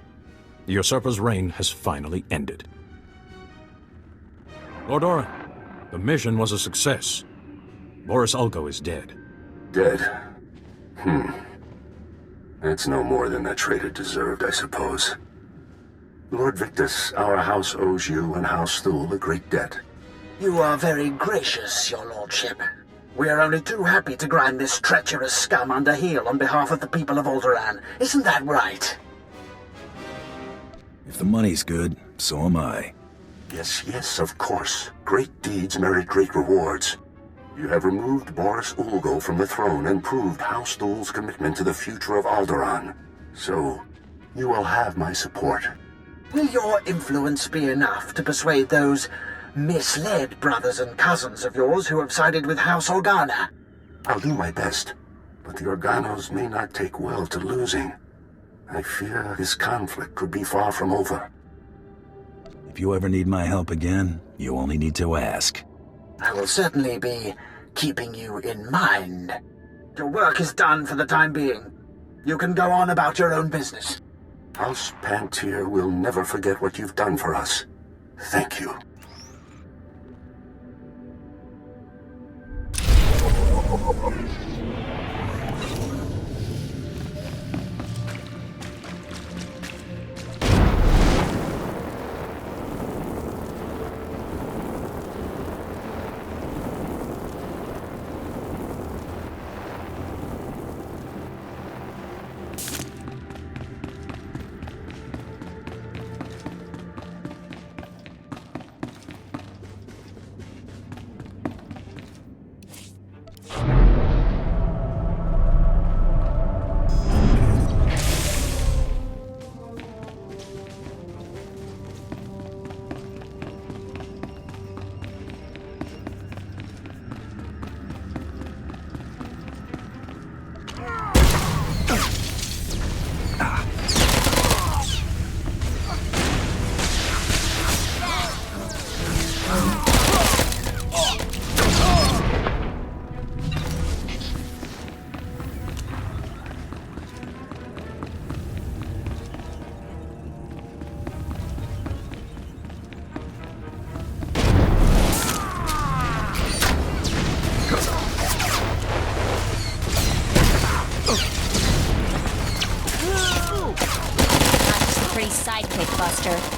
The usurper's reign has finally ended. Lord Alderaan, the mission was a success. Boris Ulgo is dead. Dead? That's no more than that traitor deserved, I suppose. Lord Victus, our house owes you and House Thule a great debt. You are very gracious, your lordship. We are only too happy to grind this treacherous scum under heel on behalf of the people of Alderaan. Isn't that right? If the money's good, so am I. Yes, of course. Great deeds merit great rewards. You have removed Boris Ulgo from the throne and proved House Thule's commitment to the future of Alderaan. So, you will have my support. Will your influence be enough to persuade those misled brothers and cousins of yours who have sided with House Organa? I'll do my best, but the Organos may not take well to losing. I fear this conflict could be far from over. If you ever need my help again, you only need to ask. I will certainly be keeping you in mind. Your work is done for the time being. You can go on about your own business. House Pantier will never forget what you've done for us. Thank you. Sidekick buster.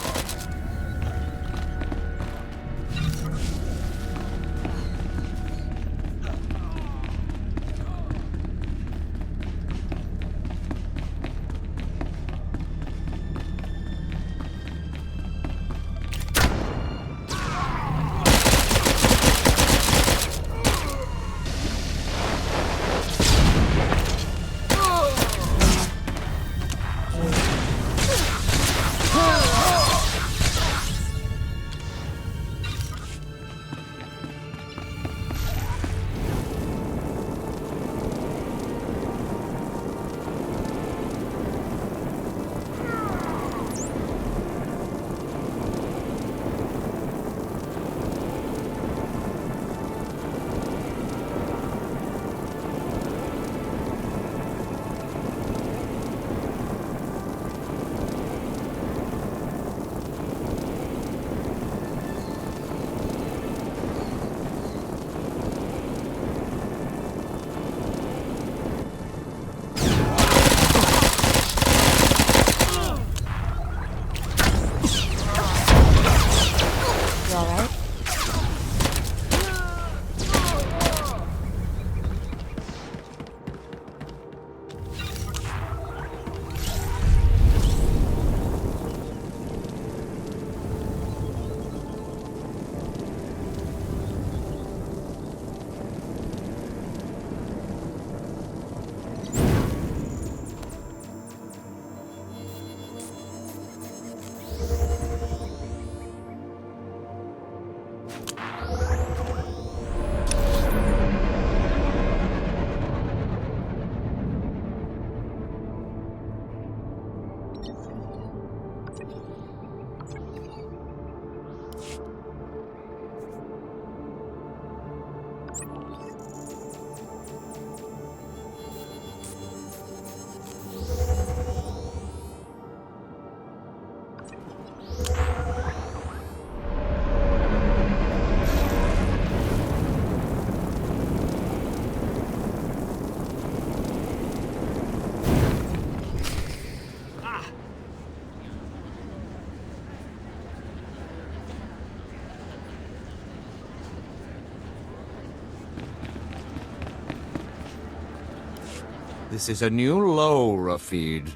This is a new low, Rafid.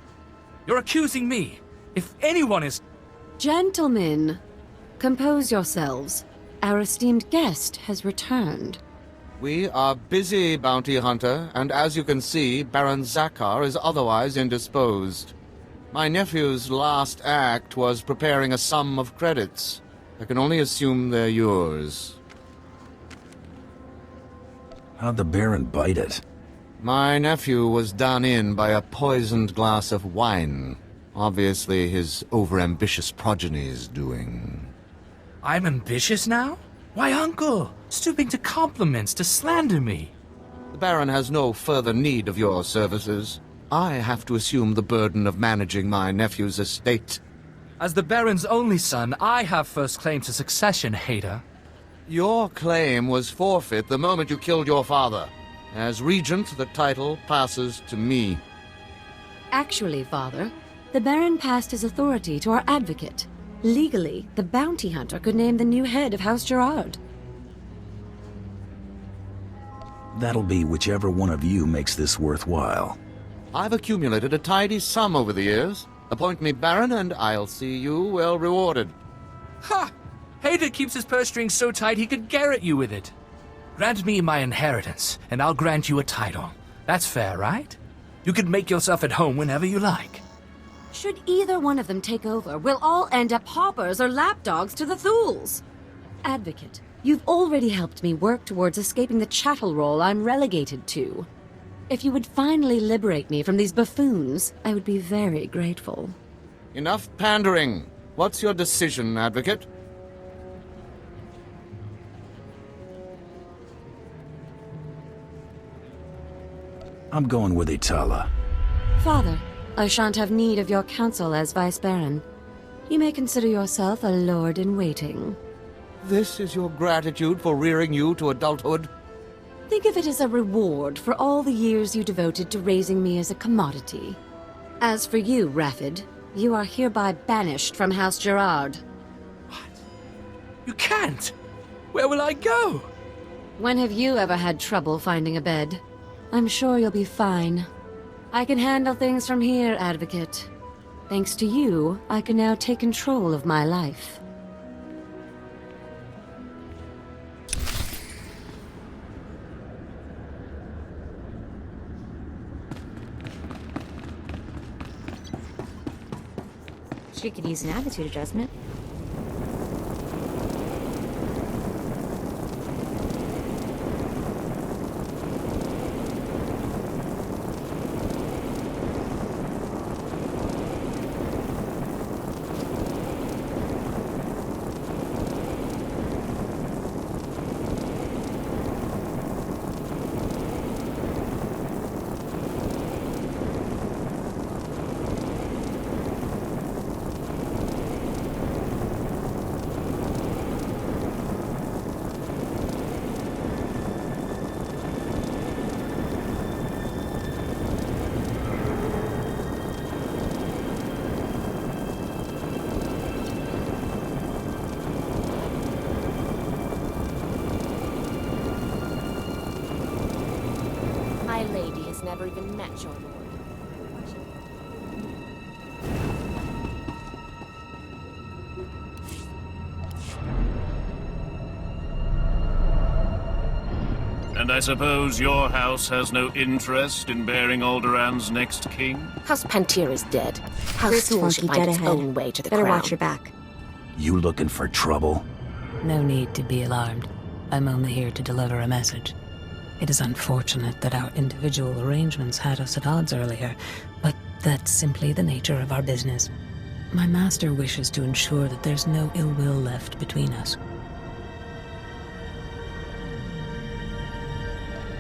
You're accusing me. If anyone is... Gentlemen, compose yourselves. Our esteemed guest has returned. We are busy, Bounty Hunter, and as you can see, Baron Zakar is otherwise indisposed. My nephew's last act was preparing a sum of credits. I can only assume they're yours. How'd the Baron bite it? My nephew was done in by a poisoned glass of wine. Obviously his overambitious progeny's doing. I'm ambitious now? Why, Uncle? Stooping to compliments, to slander me. The Baron has no further need of your services. I have to assume the burden of managing my nephew's estate. As the Baron's only son, I have first claim to succession, Hader. Your claim was forfeit the moment you killed your father. As regent, the title passes to me. Actually, Father, the Baron passed his authority to our advocate. Legally, the Bounty Hunter could name the new head of House Gerard. That'll be whichever one of you makes this worthwhile. I've accumulated a tidy sum over the years. Appoint me Baron, and I'll see you well rewarded. Ha! Hader keeps his purse strings so tight he could garrote you with it. Grant me my inheritance, and I'll grant you a title. That's fair, right? You can make yourself at home whenever you like. Should either one of them take over, we'll all end up paupers or lapdogs to the Thools. Advocate, you've already helped me work towards escaping the chattel role I'm relegated to. If you would finally liberate me from these buffoons, I would be very grateful. Enough pandering. What's your decision, Advocate? I'm going with Itala. Father, I shan't have need of your counsel as Vice Baron. You may consider yourself a lord-in-waiting. This is your gratitude for rearing you to adulthood? Think of it as a reward for all the years you devoted to raising me as a commodity. As for you, Rafid, you are hereby banished from House Gerard. What? You can't! Where will I go? When have you ever had trouble finding a bed? I'm sure you'll be fine. I can handle things from here, Advocate. Thanks to you, I can now take control of my life. She could use an attitude adjustment. My lady has never even met your lord. And I suppose your house has no interest in bearing Alderaan's next king? House Pantir is dead. House Risk Thule should funky find dead its ahead. own way to the Better crown. watch your back. You looking for trouble? No need to be alarmed. I'm only here to deliver a message. It is unfortunate that our individual arrangements had us at odds earlier, but that's simply the nature of our business. My master wishes to ensure that there's no ill will left between us.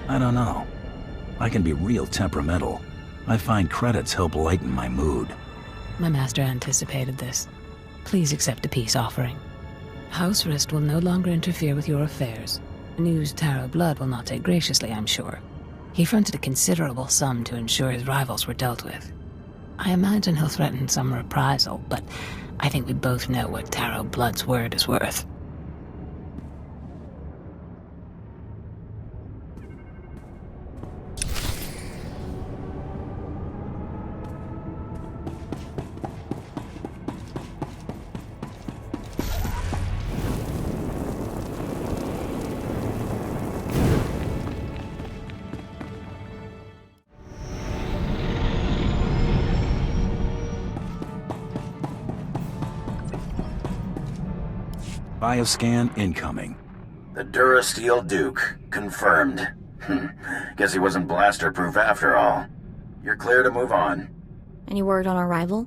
I don't know. I can be real temperamental. I find credits help lighten my mood. My master anticipated this. Please accept a peace offering. House Rist will no longer interfere with your affairs. News Taro Blood will not take graciously, I'm sure. He fronted a considerable sum to ensure his rivals were dealt with. I imagine he'll threaten some reprisal, but I think we both know what Taro Blood's word is worth. Bioscan incoming. The Durasteel Duke. Confirmed. Guess he wasn't blaster-proof after all. You're clear to move on. Any word on our rival?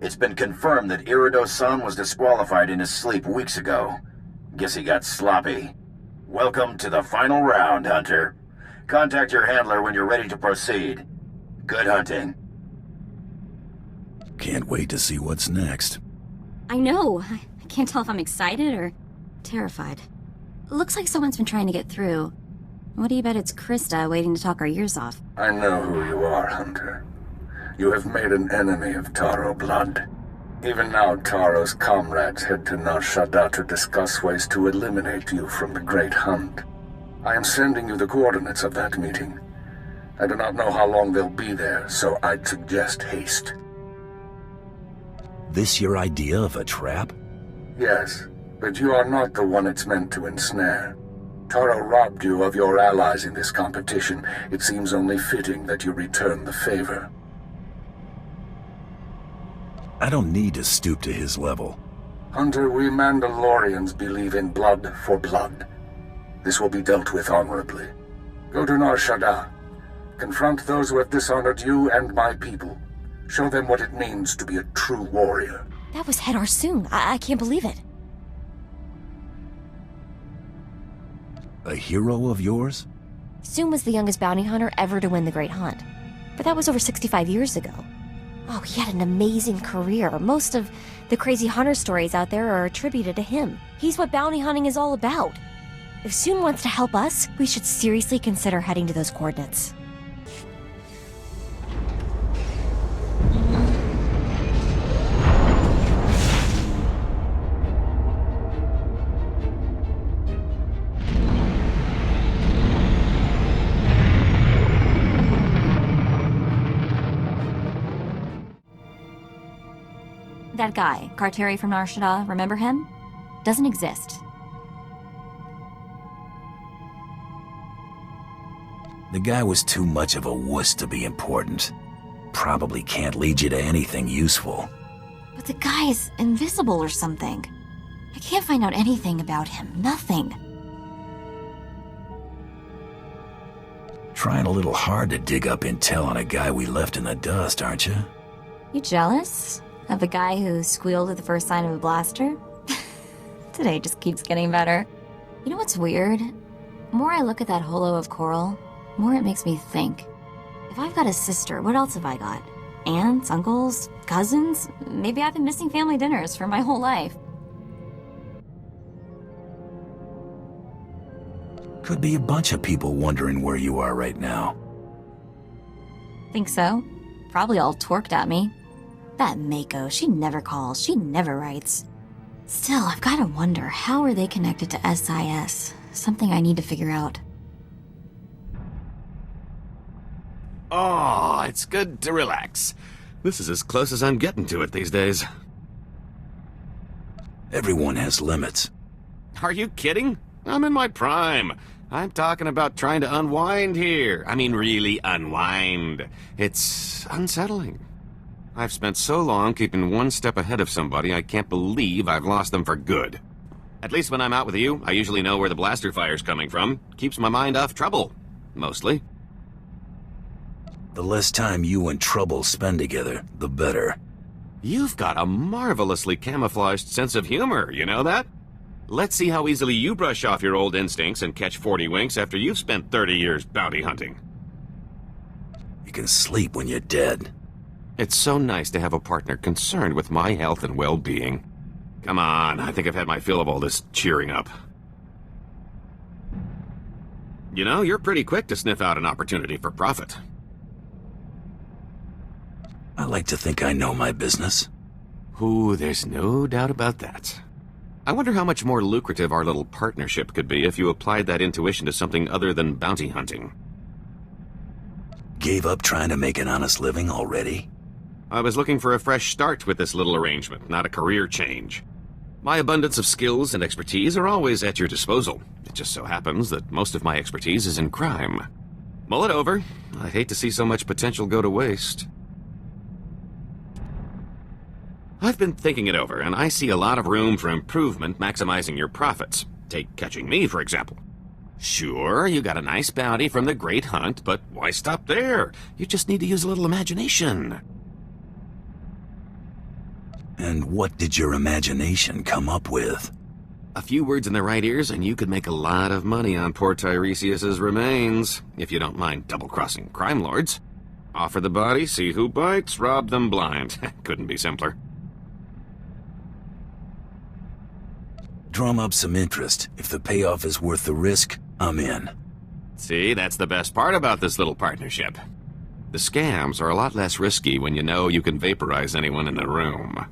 It's been confirmed that Irido-san was disqualified in his sleep weeks ago. Guess he got sloppy. Welcome to the final round, Hunter. Contact your handler when you're ready to proceed. Good hunting. Can't wait to see what's next. I know. I can't tell if I'm excited or terrified. Looks like someone's been trying to get through. What do you bet it's Krista waiting to talk our ears off? I know who you are, Hunter. You have made an enemy of Taro blood. Even now, Taro's comrades head to Nar Shaddaa to discuss ways to eliminate you from the Great Hunt. I am sending you the coordinates of that meeting. I do not know how long they'll be there, so I'd suggest haste. This your idea of a trap? Yes, but you are not the one it's meant to ensnare. Taro robbed you of your allies in this competition. It seems only fitting that you return the favor. I don't need to stoop to his level. Hunter, we Mandalorians believe in blood for blood. This will be dealt with honorably. Go to Nar Shaddaa. Confront those who have dishonored you and my people. Show them what it means to be a true warrior. That was Head Arsoon. I can't believe it. A hero of yours? Soon was the youngest bounty hunter ever to win the Great Hunt. But that was over 65 years ago. Oh, he had an amazing career. Most of the crazy hunter stories out there are attributed to him. He's what bounty hunting is all about. If Soon wants to help us, we should seriously consider heading to those coordinates. That guy, Carteri from Nar Shaddaa, remember him? Doesn't exist. The guy was too much of a wuss to be important. Probably can't lead you to anything useful. But the guy is invisible or something. I can't find out anything about him. Nothing. Trying a little hard to dig up intel on a guy we left in the dust, aren't you? You jealous? Of the guy who squealed at the first sign of a blaster? Today just keeps getting better. You know what's weird? The more I look at that holo of coral, the more it makes me think. If I've got a sister, what else have I got? Aunts, uncles, cousins? Maybe I've been missing family dinners for my whole life. Could be a bunch of people wondering where you are right now. Think so? Probably all torqued at me. That Mako, she never calls, she never writes. Still, I've got to wonder, how are they connected to SIS? Something I need to figure out. Oh, it's good to relax. This is as close as I'm getting to it these days. Everyone has limits. Are you kidding? I'm in my prime. I'm talking about trying to unwind here. I mean, really unwind. It's unsettling. I've spent so long keeping one step ahead of somebody, I can't believe I've lost them for good. At least when I'm out with you, I usually know where the blaster fire's coming from. Keeps my mind off trouble. Mostly. The less time you and Trouble spend together, the better. You've got a marvelously camouflaged sense of humor, you know that? Let's see how easily you brush off your old instincts and catch 40 winks after you've spent 30 years bounty hunting. You can sleep when you're dead. It's so nice to have a partner concerned with my health and well-being. Come on, I think I've had my fill of all this cheering up. You know, you're pretty quick to sniff out an opportunity for profit. I like to think I know my business. Ooh, there's no doubt about that. I wonder how much more lucrative our little partnership could be if you applied that intuition to something other than bounty hunting. Gave up trying to make an honest living already? I was looking for a fresh start with this little arrangement, not a career change. My abundance of skills and expertise are always at your disposal. It just so happens that most of my expertise is in crime. Mull it over. I hate to see so much potential go to waste. I've been thinking it over, and I see a lot of room for improvement maximizing your profits. Take catching me, for example. Sure, you got a nice bounty from the Great Hunt, but why stop there? You just need to use a little imagination. And what did your imagination come up with? A few words in the right ears, and you could make a lot of money on poor Tiresias's remains, if you don't mind double-crossing crime lords. Offer the body, see who bites, rob them blind. Couldn't be simpler. Drum up some interest. If the payoff is worth the risk, I'm in. See, that's the best part about this little partnership. The scams are a lot less risky when you know you can vaporize anyone in the room.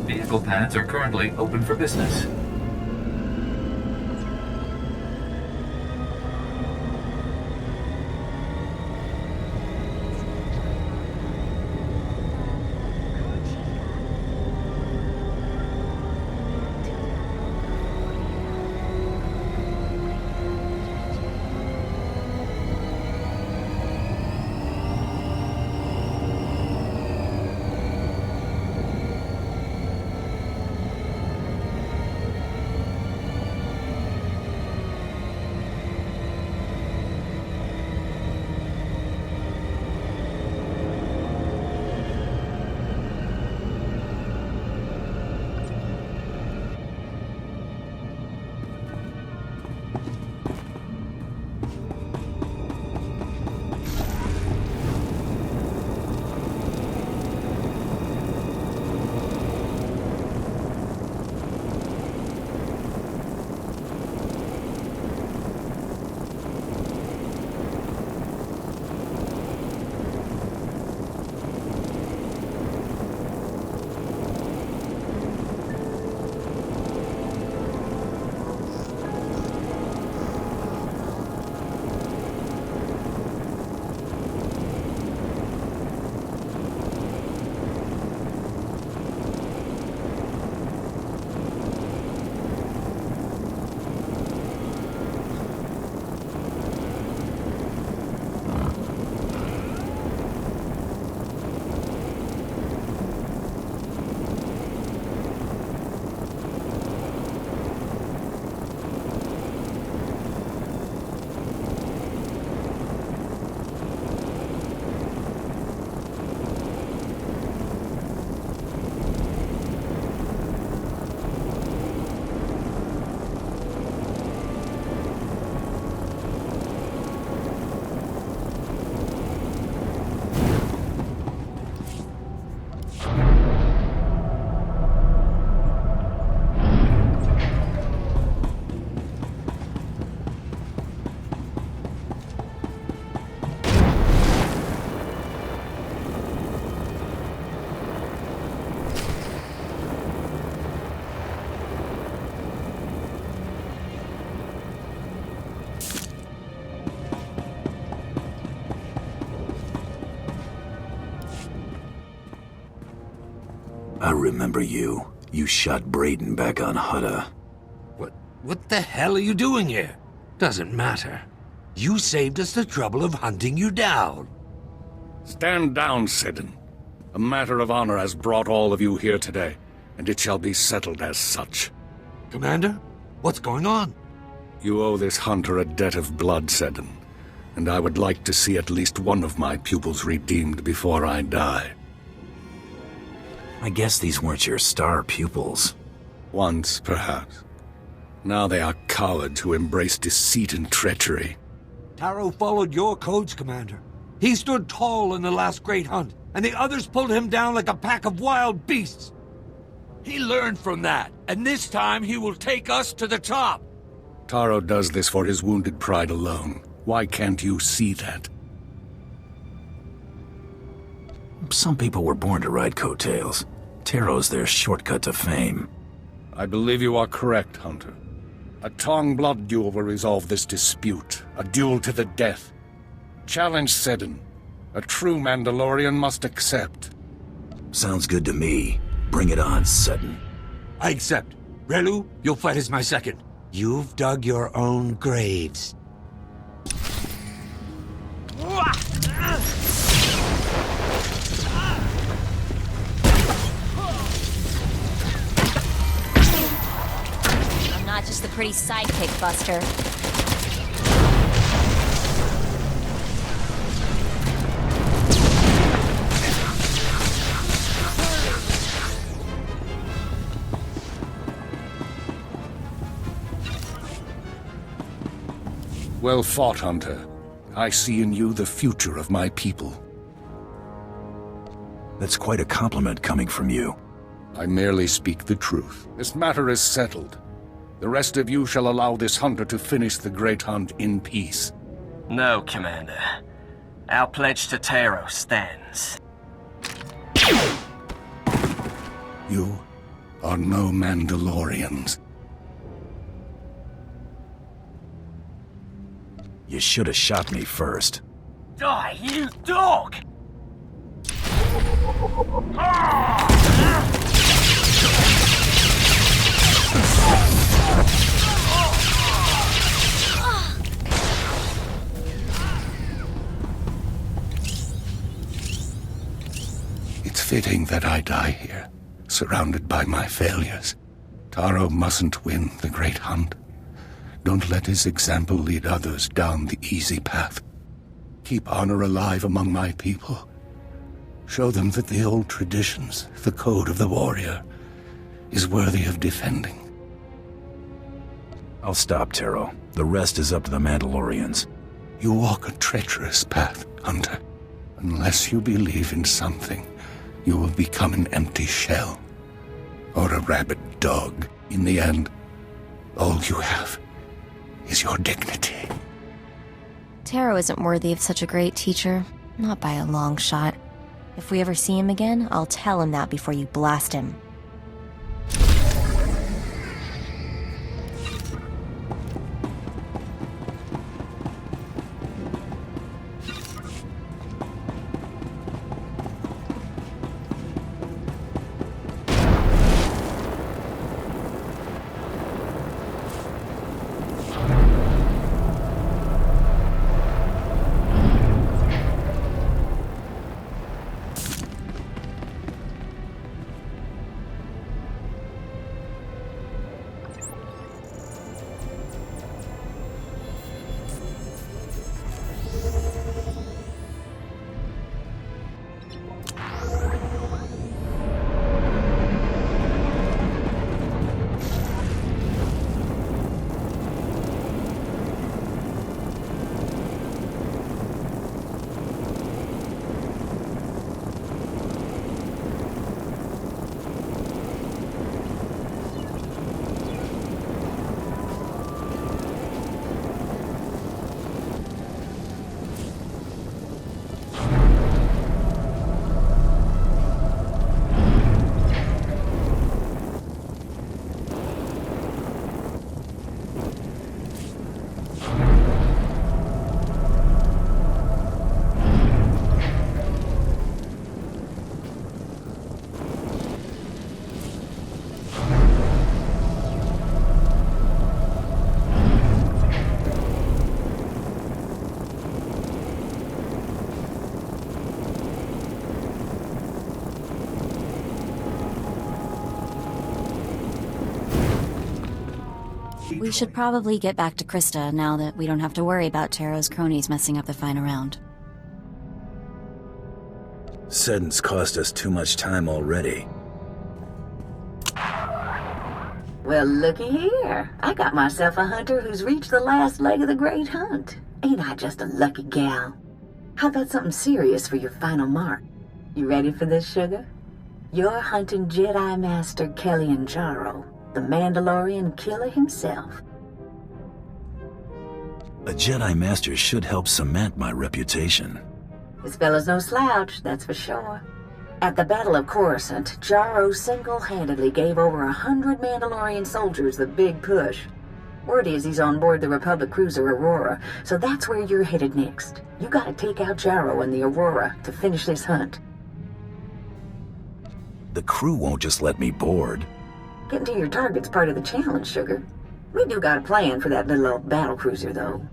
Vehicle paths are currently open for business. I remember you. You shot Braden back on Hutta. What the hell are you doing here? Doesn't matter. You saved us the trouble of hunting you down. Stand down, Seddon. A matter of honor has brought all of you here today, and it shall be settled as such. Commander, what's going on? You owe this hunter a debt of blood, Seddon, and I would like to see at least one of my pupils redeemed before I die. I guess these weren't your star pupils. Once, perhaps. Now they are cowards who embrace deceit and treachery. Taro followed your codes, Commander. He stood tall in the last great hunt, and the others pulled him down like a pack of wild beasts. He learned from that, and this time he will take us to the top. Taro does this for his wounded pride alone. Why can't you see that? Some people were born to ride coattails. Taro's their shortcut to fame. I believe you are correct, Hunter. A Tong blood duel will resolve this dispute. A duel to the death. Challenge Seddon. A true Mandalorian must accept. Sounds good to me. Bring it on, Seddon. I accept. Relu, you'll fight as my second. You've dug your own graves. I'm not just the pretty sidekick, Buster. Well fought, Hunter. I see in you the future of my people. That's quite a compliment coming from you. I merely speak the truth. This matter is settled. The rest of you shall allow this hunter to finish the great hunt in peace. No, Commander. Our pledge to Taro stands. You are no Mandalorians. You should have shot me first. Die, you dog! It's fitting that I die here, surrounded by my failures. Taro mustn't win the great hunt. Don't let his example lead others down the easy path. Keep honor alive among my people. Show them that the old traditions, the code of the warrior, is worthy of defending. I'll stop, Taro. The rest is up to the Mandalorians. You walk a treacherous path, Hunter. Unless you believe in something, you will become an empty shell. Or a rabid dog. In the end, all you have is your dignity. Taro isn't worthy of such a great teacher. Not by a long shot. If we ever see him again, I'll tell him that before you blast him. We should probably get back to Krista now that we don't have to worry about Taro's cronies messing up the final round. Seddon's cost us too much time already. Well, looky here. I got myself a hunter who's reached the last leg of the great hunt. Ain't I just a lucky gal? How about something serious for your final mark? You ready for this, sugar? You're hunting Jedi Master Kellyan Jaro, the Mandalorian killer himself. A Jedi Master should help cement my reputation. This fella's no slouch, that's for sure. At the Battle of Coruscant, Jaro single-handedly gave over 100 Mandalorian soldiers the big push. Word is he's on board the Republic cruiser Aurora, so that's where you're headed next. You gotta take out Jaro and the Aurora to finish this hunt. The crew won't just let me board. Getting to your target's part of the challenge, sugar. We do got a plan for that little old battle cruiser, though.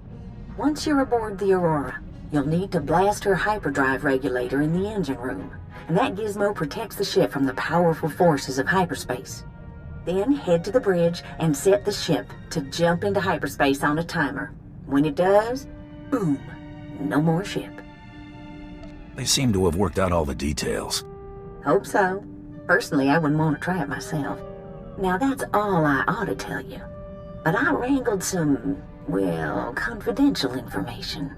Once you're aboard the Aurora, you'll need to blast her hyperdrive regulator in the engine room, and that gizmo protects the ship from the powerful forces of hyperspace. Then head to the bridge and set the ship to jump into hyperspace on a timer. When it does, boom, no more ship. They seem to have worked out all the details. Hope so. Personally, I wouldn't want to try it myself. Now that's all I ought to tell you. But I wrangled some, well, confidential information.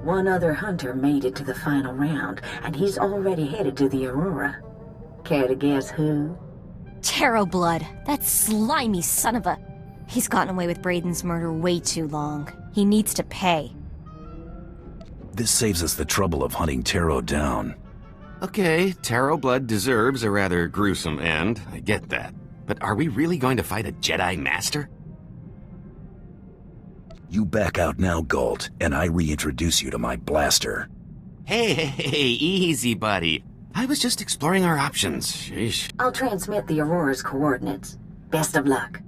One other hunter made it to the final round, and he's already headed to the Aurora. Care to guess who? Taro Blood, that slimy son of a... He's gotten away with Brayden's murder way too long. He needs to pay. This saves us the trouble of hunting Taro down. Okay, Taro Blood deserves a rather gruesome end, I get that. But are we really going to fight a Jedi Master? You back out now, Galt, and I reintroduce you to my blaster. Hey, easy, buddy. I was just exploring our options. Sheesh. I'll transmit the Aurora's coordinates. Best of luck.